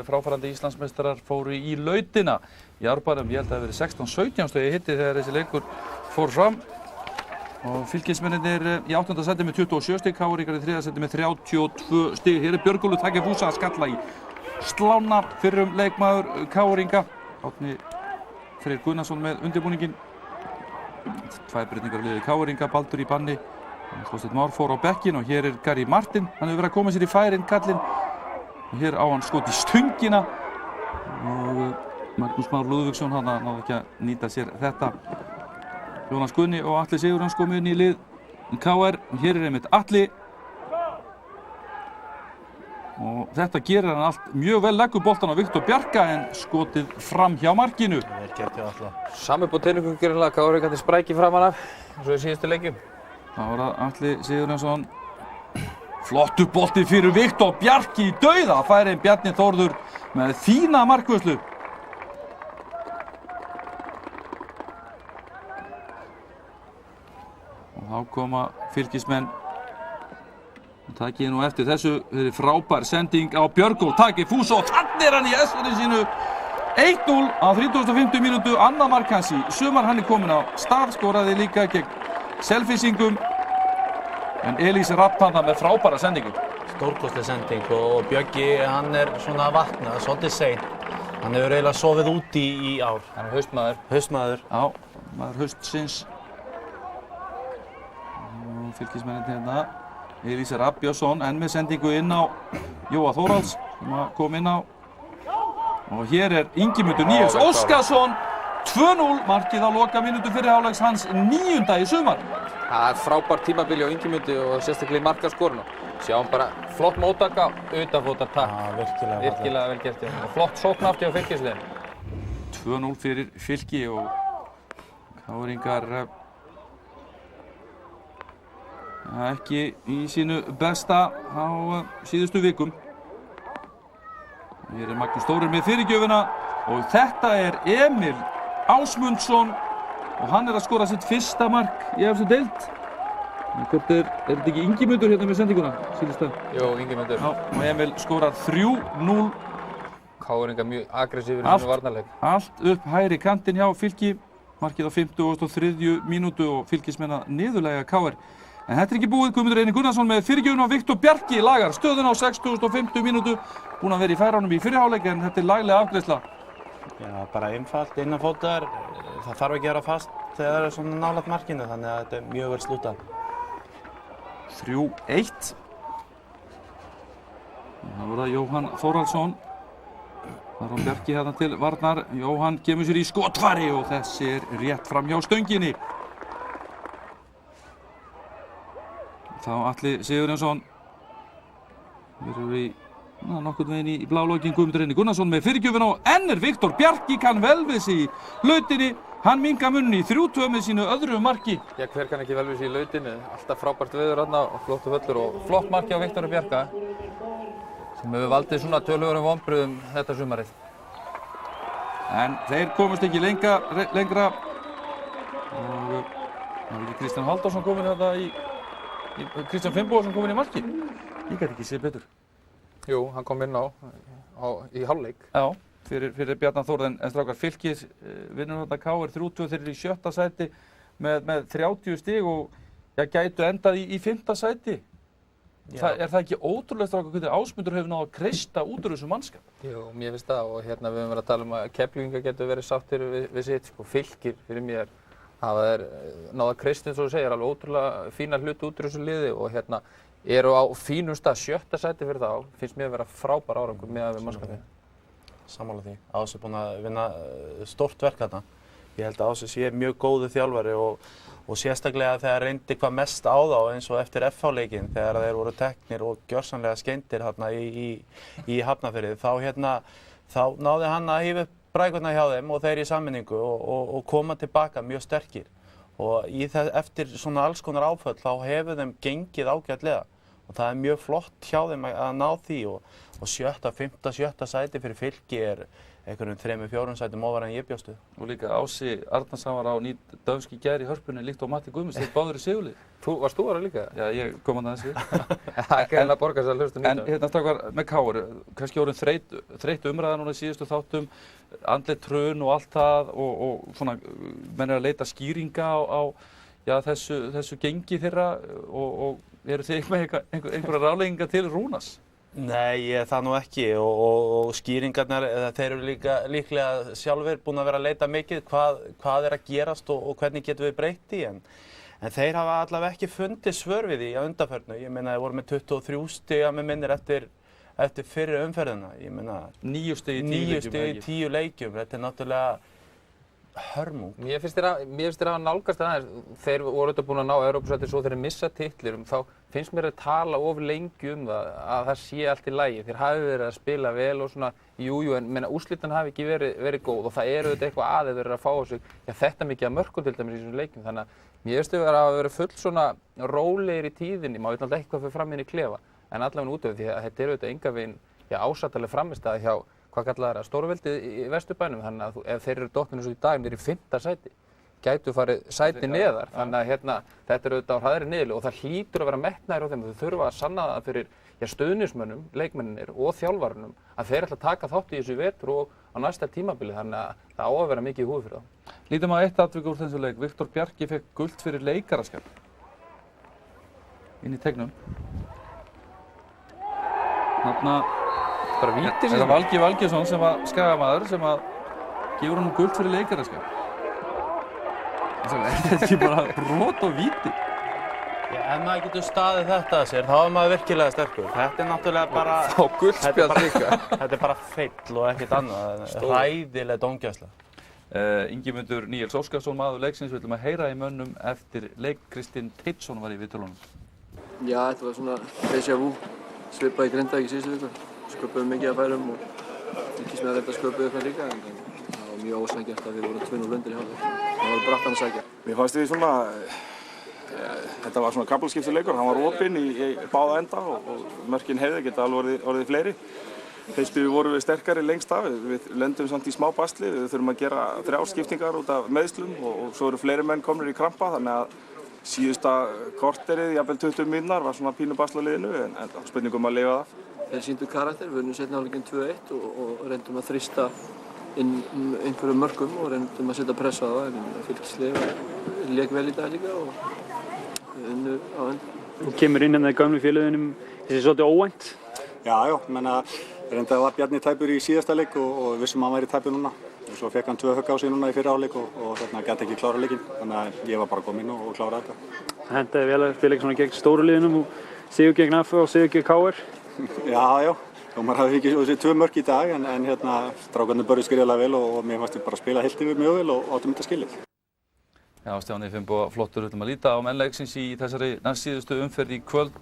Speaker 1: fráfarandi Íslandsmeistarar, fóru í lautina í Árbænum. Ég held að það hafi verið 16-17 stig hitti þegar þessi leikur fór fram. Og fylkismennirnir í 8. sæti með 27 stig, KR-ingar í 3. sæti með 32 stig. Hér er Björgólfur Takefúsa að skalla í slána, fyrrum leikmaður KR-inga. Árni Freyr Gunnarsson með undirbúninginn. Tvær breytingar á liði KR-inga, Baldur í banni. Þorsteinn Már fór á bekkinn og hér er Gary Martin. Hann hefur verið að koma sér í færin, kallinn. Og hér á hann skot í stöngina. Og Magnús Már Lúðvíksson, hann náði ekki að nýta sér þetta. Jónas Guðni og Atli Sigurjóns komu inn í lið KR. Og hér er einmitt Atli. Og þetta gerir hann allt mjög vel, leggur boltan á Viktor Bjarka en skotið fram hjá markinu.
Speaker 2: Sami på teiningum gerðinlega, KR-ingarnir spræki framan af, eins og í síðustu leikjum.
Speaker 1: Þá var það Atli Sigurjónsson. Flottur bolti fyrir Viktor Bjarki í dauða. Færi Bjarni Þórður með fína markvörslu. Og þá koma fylkismenn. Takið nú eftir þessu. Þetta er frábær sending á Björgól Takefúsa og þannig er hann í S-inu sínu. 1-0 á 35. mínútu. Annað mark hans í sumar. Hann er komin á stað, skoraði líka gegn Selfyssingum, en Elís Rapp hann með frábæra sendingu.
Speaker 3: Stórkostleg sending og Bjöggi, hann er svona vaknað, svolítið seint. Hann hefur eiginlega sofið úti í ár.
Speaker 2: Hann er haustmaður.
Speaker 3: Haustmaður.
Speaker 1: Já, maður haustsins. Fylkismennirnir hérna. Elís Rapp Björnsson enn með sendingu inn á Jóa Þórhalds. sem að kom inn á. Og hér Ingimundur Níels Óskarsson, 2-0 markið á lokamínútu fyrri hálfleiks hans 9. í sumar.
Speaker 2: Það frábært tímabili á Ingimundi og sérstaklega í markaskorun. Sjáum bara flott móttaka, utanfótar takk. Virkilega vel gert. Og flott sóknarti á Fylkisliðinu.
Speaker 1: 2-0 fyrir Fylki og KR-ingar ekki í sínu besta á síðustu vikum. Hér Magnús Þórir með fyrirgjöfina og þetta Emil Ásmundsson og hann að skora sitt fyrsta mark í efstu deild. Hvort þetta ekki Ingimundur hérna með sendinguna, sýnist það?
Speaker 2: Jó, Ingimundur.
Speaker 1: Já, og Emil skorar 3-0.
Speaker 2: KR-ingar mjög aggressífur í sínu varnarleik.
Speaker 1: Allt upp hægri kantinn hjá Fylki, markið á 53. mínútu og Fylkismenn að niðurlægja KR. En þetta ekki búið, Guðmundur Einar Gunnarsson með fyrirgjöfina og Viktor Bjarki lagar stöðuna á 60.50 mínútu. Búinn að vera í færánum í fyrri hálfleik en þetta lagleg afgreiðsla.
Speaker 3: Já, bara einfalt, innanfótar. Það þarf ekki að vera fast þegar það svona nálægt markinu, þannig að þetta mjög vel slútað.
Speaker 1: 3-1. Það var það Jóhann Þórhallsson. Það á Bjarki hérna til varnar. Jóhann kemur sér í skotfæri og þessi rétt fram hjá stönginni. Þá Atli Sigurjónsson. Við erum í nokkurn veginn í blálókin. Guðmundur Einar Gunnarsson með fyrirgjöfina og enn Viktor Bjarki kann vel við sig í lautinni. Hann minkar munni í 3-2 með sínu öðru marki.
Speaker 2: Já, hver kann ekki vel við sig í lautinni? Alltaf frábært veður þarna og flottu völlur og flott marki á Viktor Bjarka sem hefur valdið svona töluverðum vonbrigðum þetta sumarið.
Speaker 1: En þeir komast ekki lengra. Og það var ekki Kristján Halldórsson kominn þetta Kristján Finnbogason kominn í marki. Ég gæti ekki séð betur.
Speaker 2: Jú, hann kom inn í hálfleik.
Speaker 1: Já, fyrir Bjarnar Þórð en strákar Fylkis vinnur þetta KR 3-2, þeir eru í 7. sæti með 30 stig og gætu endað í 5. sæti. Er það ekki ótrúlega strákar hvernig Ásmundur hefur náð að kreista út úr þessu mannskap?
Speaker 2: Jú, mér finnst það og hérna við höfum verið að tala að Keflvíkingar getur verið sáttir við sitt. Fylkir fyrir mér hafa þeir náð að kreista eins og þú segir alveg ótrúlega fína hluti út úr þessu liði og hérna eru á fínum stað 7. sæti fyrir þá, finnst mér að vera frábær árangur með við mannskapið.
Speaker 3: Sammála því. Ási er búinn að vinna stórt verk þarna. Ég held að Ási sé mjög góður þjálfari og sérstaklega þegar reyndi hvað mest á þá eins og eftir FH-leikinn þegar þeir voru teknir og gjörsamlega skeindir þarna í Hafnarfirði. Þá náði hann að hífa upp brækurnar hjá þeim og þeir í sammenningu og koma tilbaka mjög sterkir. Og eftir svona alls konar áföll þá hefur þeim gengið ágætlega og það mjög flott hjá þeim að ná því og 7., 5., 7. sæti fyrir Fylki einhverjum 3-4 sætum ofar en ég bjóst við.
Speaker 1: Og líka Ási Arnarsson var á dönsk í gær í Hörpunni líkt og Matti Guðmunds, þeir báður í sigurlið.
Speaker 2: Varst þú þar líka?
Speaker 1: Já, ég kom að þessu.
Speaker 2: Það er ekki að borga sér að hlusta
Speaker 1: En hérna strákar með KR, kannski orðin þreytt umræða núna í síðustu þáttum, andlegt hrun og allt það og svona menn að leita skýringa á þessu gengi þeirra og eru þið með einhverja ráðleggingar til Rúnars?
Speaker 3: Nei, það nú ekki og skýringarnar, þeir eru líklega sjálfir búin að vera að leita mikið hvað er að gerast og hvernig getum við breytt í en þeir hafa allavega ekki fundið svör við því á undanförnu. Ég meina þeir voru með 23 stiga með minnir eftir fyrri umferðina. Ég meina
Speaker 1: 9 stig
Speaker 3: í 10 leikjum. Þetta er náttúrulega hörmung.
Speaker 2: Mér finnst þér að nálgast aðeins. Þeir voru auðvitað búin að ná Evrópusæti svo þeir missa titlir þá finnst mér að tala of lengi að það sé allt í lagi. Þeir hafi verið að spila vel og svona, en úrslitin hafi ekki verið góð og það eru auðvitað eitthvað þeir eru að fá á sig þetta mikið af mörkum til dæmis í þessum leikjum. Þannig að mér finnst þau að vera full svona rólegir í tíðinni, maður veit náttúrulega ekki hvað fyrir fram inn í klefa, en allavega út af því að þetta eru auðvitað enga veginn ásættanleg frammistaða hjá hvað kallaði það stórveldið í Vesturbænum, þannig að ef þeir eru dottnir eins og í dag niður í 5. sæti, gætu farið sæti neðar, þannig að þetta er auðvitað á hraðri niðurlegu og það hlýtur að vera metnaðir á þeim og þau þurfa að sanna það fyrir stuðningsmönnum, leikmennir og þjálfarunum að þeir ætla að taka þátt í þessu í vetur og á næsta tímabili, þannig að það á að vera mikið í húfi fyrir þá.
Speaker 1: Lítum að eitt atvik úr þessu leik, Viktor Bjarki fekk gult fyrir leikaraskap inn í tegnum. Þarna
Speaker 2: bara víti
Speaker 1: sem það Valgi Valgjesson sem var skagamaður sem að gefur honum gult fyrir leikaraskap. Er þetta ekki bara brot og víti?
Speaker 3: Ef maður getur staðið þetta að sér, þá er maður virkilega sterkur. Þetta náttúrulega bara...
Speaker 1: Þá gullspjald líka.
Speaker 3: Þetta bara feill og ekkert annað. Hræðileg dómgæsla.
Speaker 1: Ingimundur Níels Óskarsson, maður leiksins, við ætlum að heyra í mönnum eftir leik. Kristinn Teitsson var í viðtölunum.
Speaker 16: Já, þetta var svona déjà vu. Svipað í Grindavík í síðustu viku. Sköpuðum mikið af færum og fylgist með að reynda sköpuðu eitthvað líka. En það var mjög ósækjart að við vorum 2-0 undir í hálfleik. Það var brattan að sækja.
Speaker 17: Mér fannst við svona... Þetta var svona kaflaskiptur hann var opinn í báða enda og mörkin hefði geta alveg orðið fleiri. Fyrst við vorum við sterkari lengst af, við lendum samt í smá basli, við þurfum að gera 3 skiptingar út af meiðslum og svo eru fleiri menn komnir í krampa þannig að síðusta korterið, jafnvel 20 mínútur, var svona pínu basl á liðinu en spurningum að lifa það.
Speaker 16: Þeir sýndu karakter, við unnum seinni hálfleikinn 2-1 og reyndum að þrýsta inn einhverjum mörkum og reyndum að setja pressa á það en fylgslið lék vel í dag líka og unnu á endan.
Speaker 18: Þú kemur inn hérna í gömlu félögunum, þessi svolítið óvænt?
Speaker 19: Já, menna reynda var Bjarni tæpur í síðasta leik og vissum að hann væri tæpur núna. Og svo fekk hann 2 högg á sig núna í fyrri hálfleik og gæti ekki klára leikinn. Þannig að ég var bara kominn og klára þetta.
Speaker 18: Það hendaði vel að spila ekki svona gegn stóru liðunum og sigur gegn AF og sigur gegn KR?
Speaker 19: Já. Dómar hafði ekki þessi 2 mörk í dag en strákarnir börjuðu skriðarlega vel og mér fannst við bara spila heilt yfir mjög vel og áttum þetta skilið.
Speaker 1: Já, Stjáni Finnboga flottur að líta á menn leiksins í þessari næstsíðustu umferð í kvöld.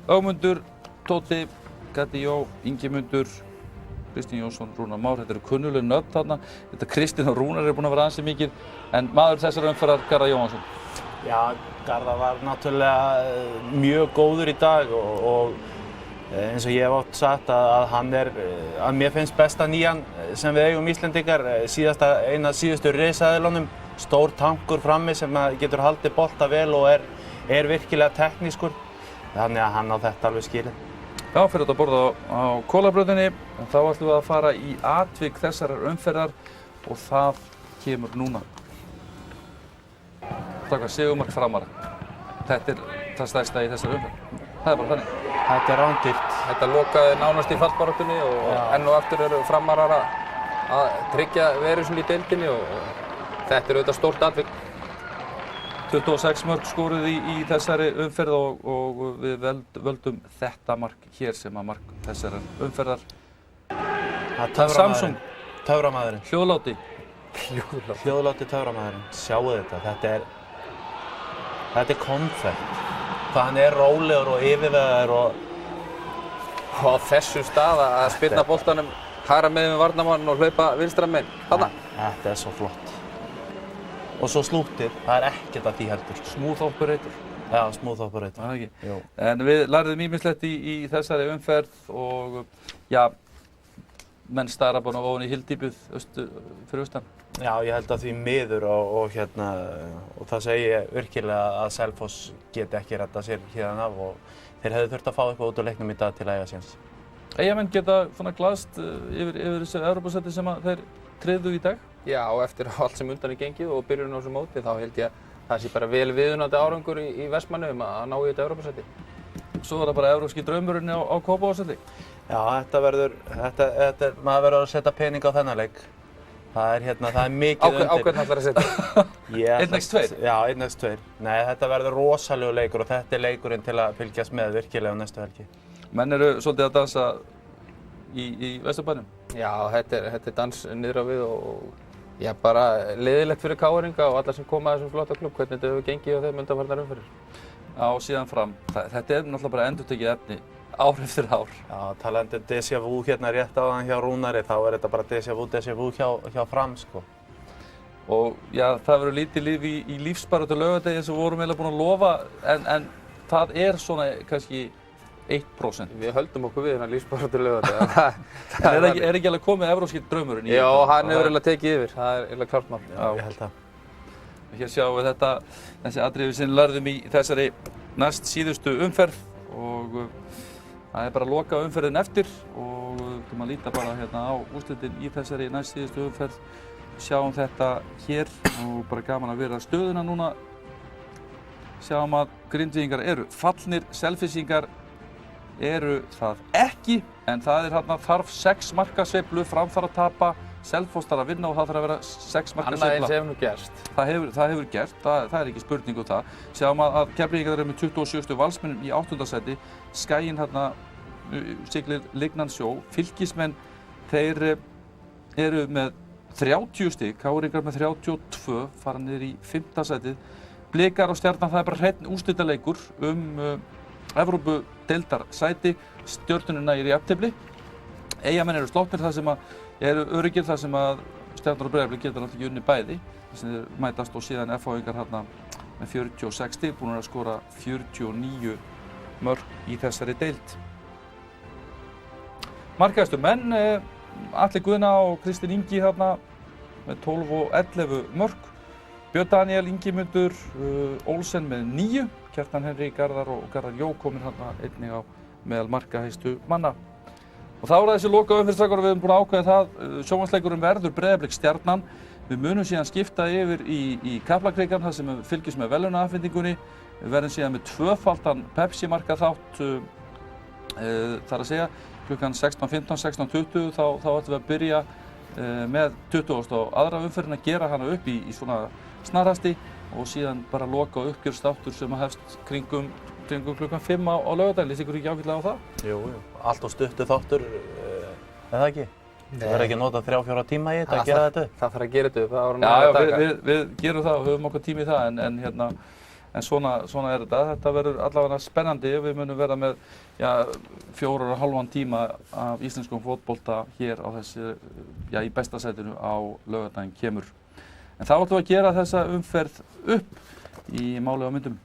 Speaker 1: Ögmundur, Tóti, Gatti Jó, Ingimundur, Kristinn Jónsson, Rúnar Már, þetta eru kunnuleg nöfn þarna. Þetta Kristinn og Rúnar eru búin að vera ansi mikið, en maður þessari umferðar, Garðar Jóhannsson.
Speaker 3: Já, Garðar var náttúrulega mjög góður í dag og eins og ég hef oft sagt að mér finnst besta nýjan sem við eigum Íslendingar, eina síðustu risaðilunum, stór tankur frammi sem getur haldið bolta vel og er virkilega teknískur. Þannig að hann á þetta alveg skilið.
Speaker 1: Já, fyrir að borða á Kólabrautinni, en þá ætlum við að fara í atvik þessarar umferðar og það kemur núna. Það var sigurmark Framara. Þetta er það stærsta í þessari umferð. Það er bara þannig.
Speaker 3: Þetta er rándýrt.
Speaker 2: Þetta lokaði nánast í fallbaráttunni og enn og aftur eru Framarar að tryggja veru í deildinni og þetta er auðvitað stórt atvik.
Speaker 1: 26 mörk skoruð í þessari umferð og við völdum þetta mark hér sem að mark þessarar umferðar. Samsung.
Speaker 3: Töframæðurinn.
Speaker 1: Hljóðláti.
Speaker 3: Hljóðláti töframæðurinn. Sjáu þetta. Þetta er konfekt. Hvað hann er rólegur og yfirvegaður og
Speaker 2: á þessum stað að spyrna boltanum hægra megin við varnarmann og hlaupa vinstra megin. Þarna.
Speaker 3: Þetta er svo flott. Og svo slútið, það er ekkert að því heldur.
Speaker 1: Smooth operator.
Speaker 3: Já, smooth operator.
Speaker 1: Það er ekki. Jú. En við lærðum ýmislegt í þessari umferð og já, menn stara bara ofan í hyldýpið fyrir austan.
Speaker 3: Já, ég held að því miður og það segi ég virkilega að Selfoss geti ekki reddað sér hérna af og þeir hefðu þurft að fá eitthvað út úr leiknum í dag til að eiga séns.
Speaker 1: Eyjamenn geta svona glaðst yfir þessu Evrópusæti sem þeir tryggðu í dag?
Speaker 2: Já, og eftir allt sem undan er gengið og byrjun á þessu móti þá held ég að það sé bara vel viðunandi árangur í Vestmannum að ná í þetta Evrópusæti.
Speaker 1: Svo var það bara evrópski draumurinn á Kópavogsvelli?
Speaker 3: Já, maður verður að setja pening á þennan leik. Það er mikið undir.
Speaker 2: Ákveðin ætlar að setja?
Speaker 1: 1x2?
Speaker 3: Já, 1x2. Nei, þetta verður rosalegu leikur og þetta er leikurinn til að fylgjast með virkilega á næstu helgi.
Speaker 1: Menn eru svolítið að dansa í Vesturbænum?
Speaker 2: Já, þetta er dans niður á við og já, bara leiðilegt fyrir KR-inga og alla sem koma að þessum flotta klubb, hvernig þetta hefur gengið á þeim undanfarnar umferðir.
Speaker 1: Já, og síðan fram. Þetta er náttúrulega bara endurtekið efni ár eftir ár.
Speaker 3: Já, talandi déjà vu hérna rétt áðan hjá Rúnari, þá er þetta bara déjà vu hjá Fram, sko.
Speaker 1: Og já, það verður lítið líf í lífsbaráttu laugardegi eins og við vorum eiginlega búin að lofa, en það er svona kannski 1%.
Speaker 2: Við höldum okkur við hérna lífsbaráttu laugardegi.
Speaker 1: En er ekki alveg komið evrópski draumurinn í?
Speaker 2: Já, hann hefur eiginlega tekið yfir, það er eiginlega klárt mál.
Speaker 3: Já, ég held það.
Speaker 1: Hér sjáum við þessi atriði sem lærðum í þessari næst síðustu umferð og það er bara að loka umferðin eftir og við ætlum að líta bara hérna á úrslitin í þessari næst síðustu umferð. Sjáum þetta hér og bara gaman að vera stöðuna núna. Sjáum að Grindvíkingar eru fallnir, Selfyssingar eru það ekki, en það er hérna þarf 6 marka sveiflu, Fram þarf að tapa Selfoss þarf að vinna og það þarf að vera 6 marka
Speaker 2: Annað eins hefur nú gerst.
Speaker 1: Það hefur gerst, það er ekki spurning um það. Sjáum að Keflvíkingar eru með 27 Valsmönnum í 8. sæti, Skaginn hérna siglir lygnan sjó, Fylkismenn þeir eru með 30 stig, KR með 32, fara niður í 5. sætið. Blikar og Stjarnan, það er bara hreinn úrslitaleikur Evrópudeildarsæti, Stjörnunin nægir í jafntefli. Eyjamenn eru sloppnir þar sem að eru öruggir þar sem að Stjarnan og Breiðablik geta náttúrulega ekki unnið bæði. Þar sem þeir mætast og síðan FH-ingar hérna með 46 stig, búin að skora 49 mörk í þessari deild. Markahæstu menn, Atli Guðna og Kristinn Ingi hérna með 12 og 11 mörk. Björn Daniel Ingimundur Olsen með 9, Kjartan Henry Garðar og Garðar Jó komin hérna einnig á meðal markahæstu manna. Og þá er það þessi loka umferðstrækkur og við erum búin að ákveða það. Sjónvarpsleikurinn verður Breiðablik Stjarnan. Við munum síðan skipta yfir í Kaplakrika þar sem við fylgjumst með verðlaunaafhendingunni. Við verðum síðan með 2-faldan Pepsi markaþátt, þar að segja klukkan 16:15, 16:20 þá ætlum við að byrja með 20. og aðra umferðin að gera hana upp í svona snarhasti og síðan bara loka uppgjörstáttur sem að hefst kringum klukkan 5 á laugardaginn. Lýst ykkur ekki ágætlega á það?
Speaker 3: Jú, allt og stuttur þáttur, það ekki? Það verður ekki að nota 3-4 tíma í þetta að gera þetta upp?
Speaker 2: Það þarf að gera þetta upp, það var
Speaker 1: Já, við gerum það og höfum okkar tíma í það en svona er þetta. Þetta verður allavega spennandi. Við munum vera með 4,5 tíma af íslenskum fótbolta hér á þessi, í besta sætinu á laugardaginn kemur. En þá ætlum við að gera þessa umferð upp í máli og myndum.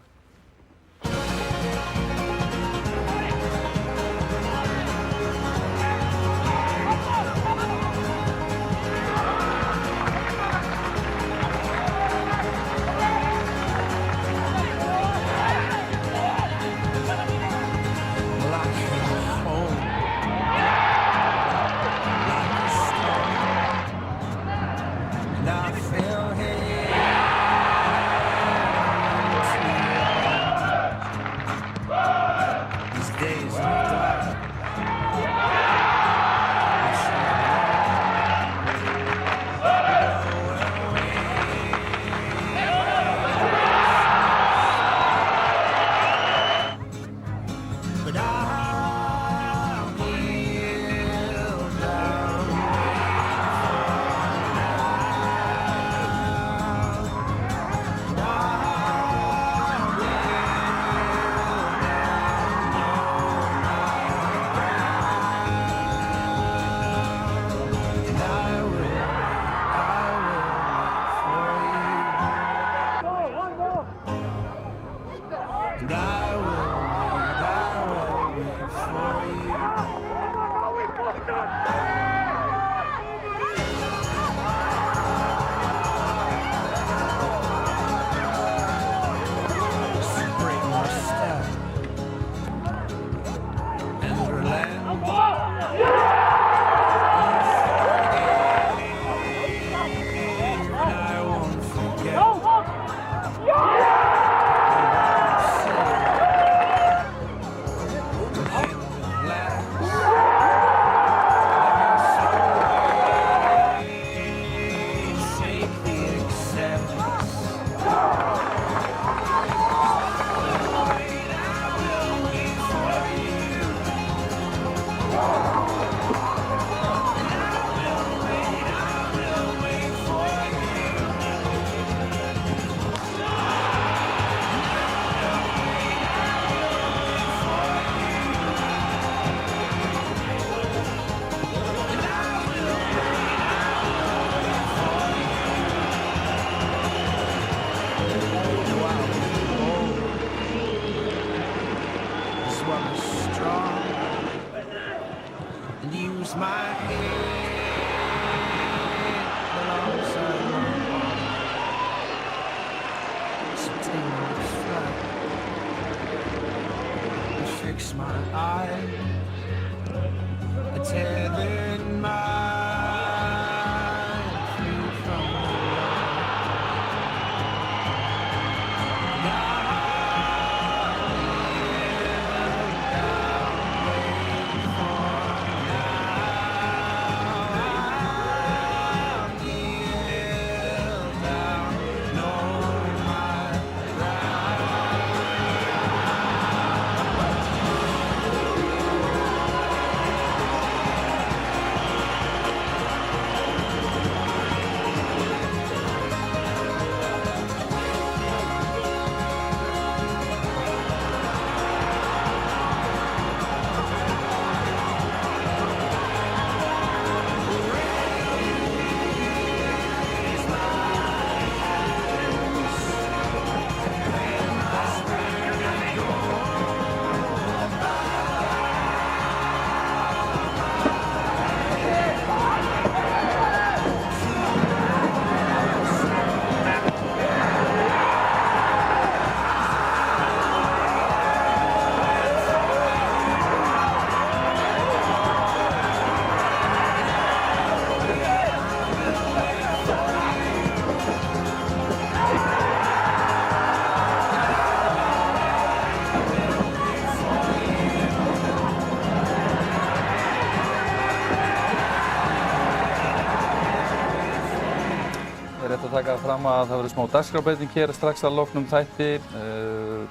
Speaker 1: taka fram að það verður smá dagskrárbreyting hér strax að loknum þætti.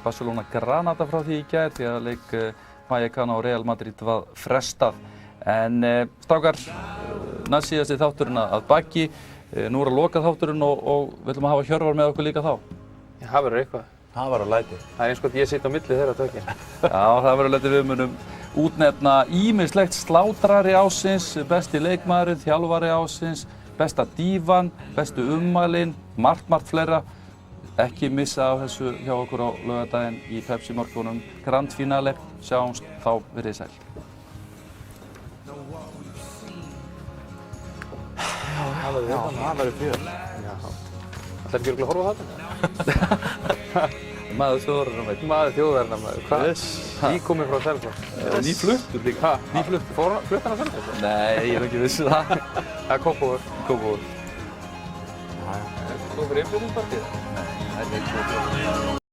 Speaker 1: Barcelona Granada frá því í gær því að leik Vallecano og Real Madrid var frestað. En strákar, næst síðasti þátturinn að baki. Nú að loka þátturinn og við ætlum að hafa Hjörvar með okkur líka þá.
Speaker 2: Já, það verður eitthvað.
Speaker 3: Það var að læti.
Speaker 2: Það eins gott ég sitt á milli þeirra tökja.
Speaker 1: Já, það verður letið við munum útnefna ýmislegt slátrari ársins, besti leikmaðurinn, þjálfari ársins, besta dívan, bestu ummælin, margt fleira. Ekki missa á þessu hjá okkur á laugardaginn í Pepsi Morgunum Grand Finale. Sjáumst þá, verið sæl.
Speaker 2: Það verður fjör. Það ekki örugglega að horfa á þetta?
Speaker 1: Maður þjóðarinnar maður.
Speaker 2: Maður þjóðarinnar maður. Hvað? Nýkominn frá Selfoss.
Speaker 1: Nýfluttur líka.
Speaker 2: Nýfluttur? Flutt hann á Selfoss?
Speaker 1: Nei, ég ekki vissi það.
Speaker 2: Það er Kópavogur.
Speaker 1: Kópavogur.
Speaker 2: Þú fyrir innflutningspartíð?
Speaker 1: Nei, það er ekki.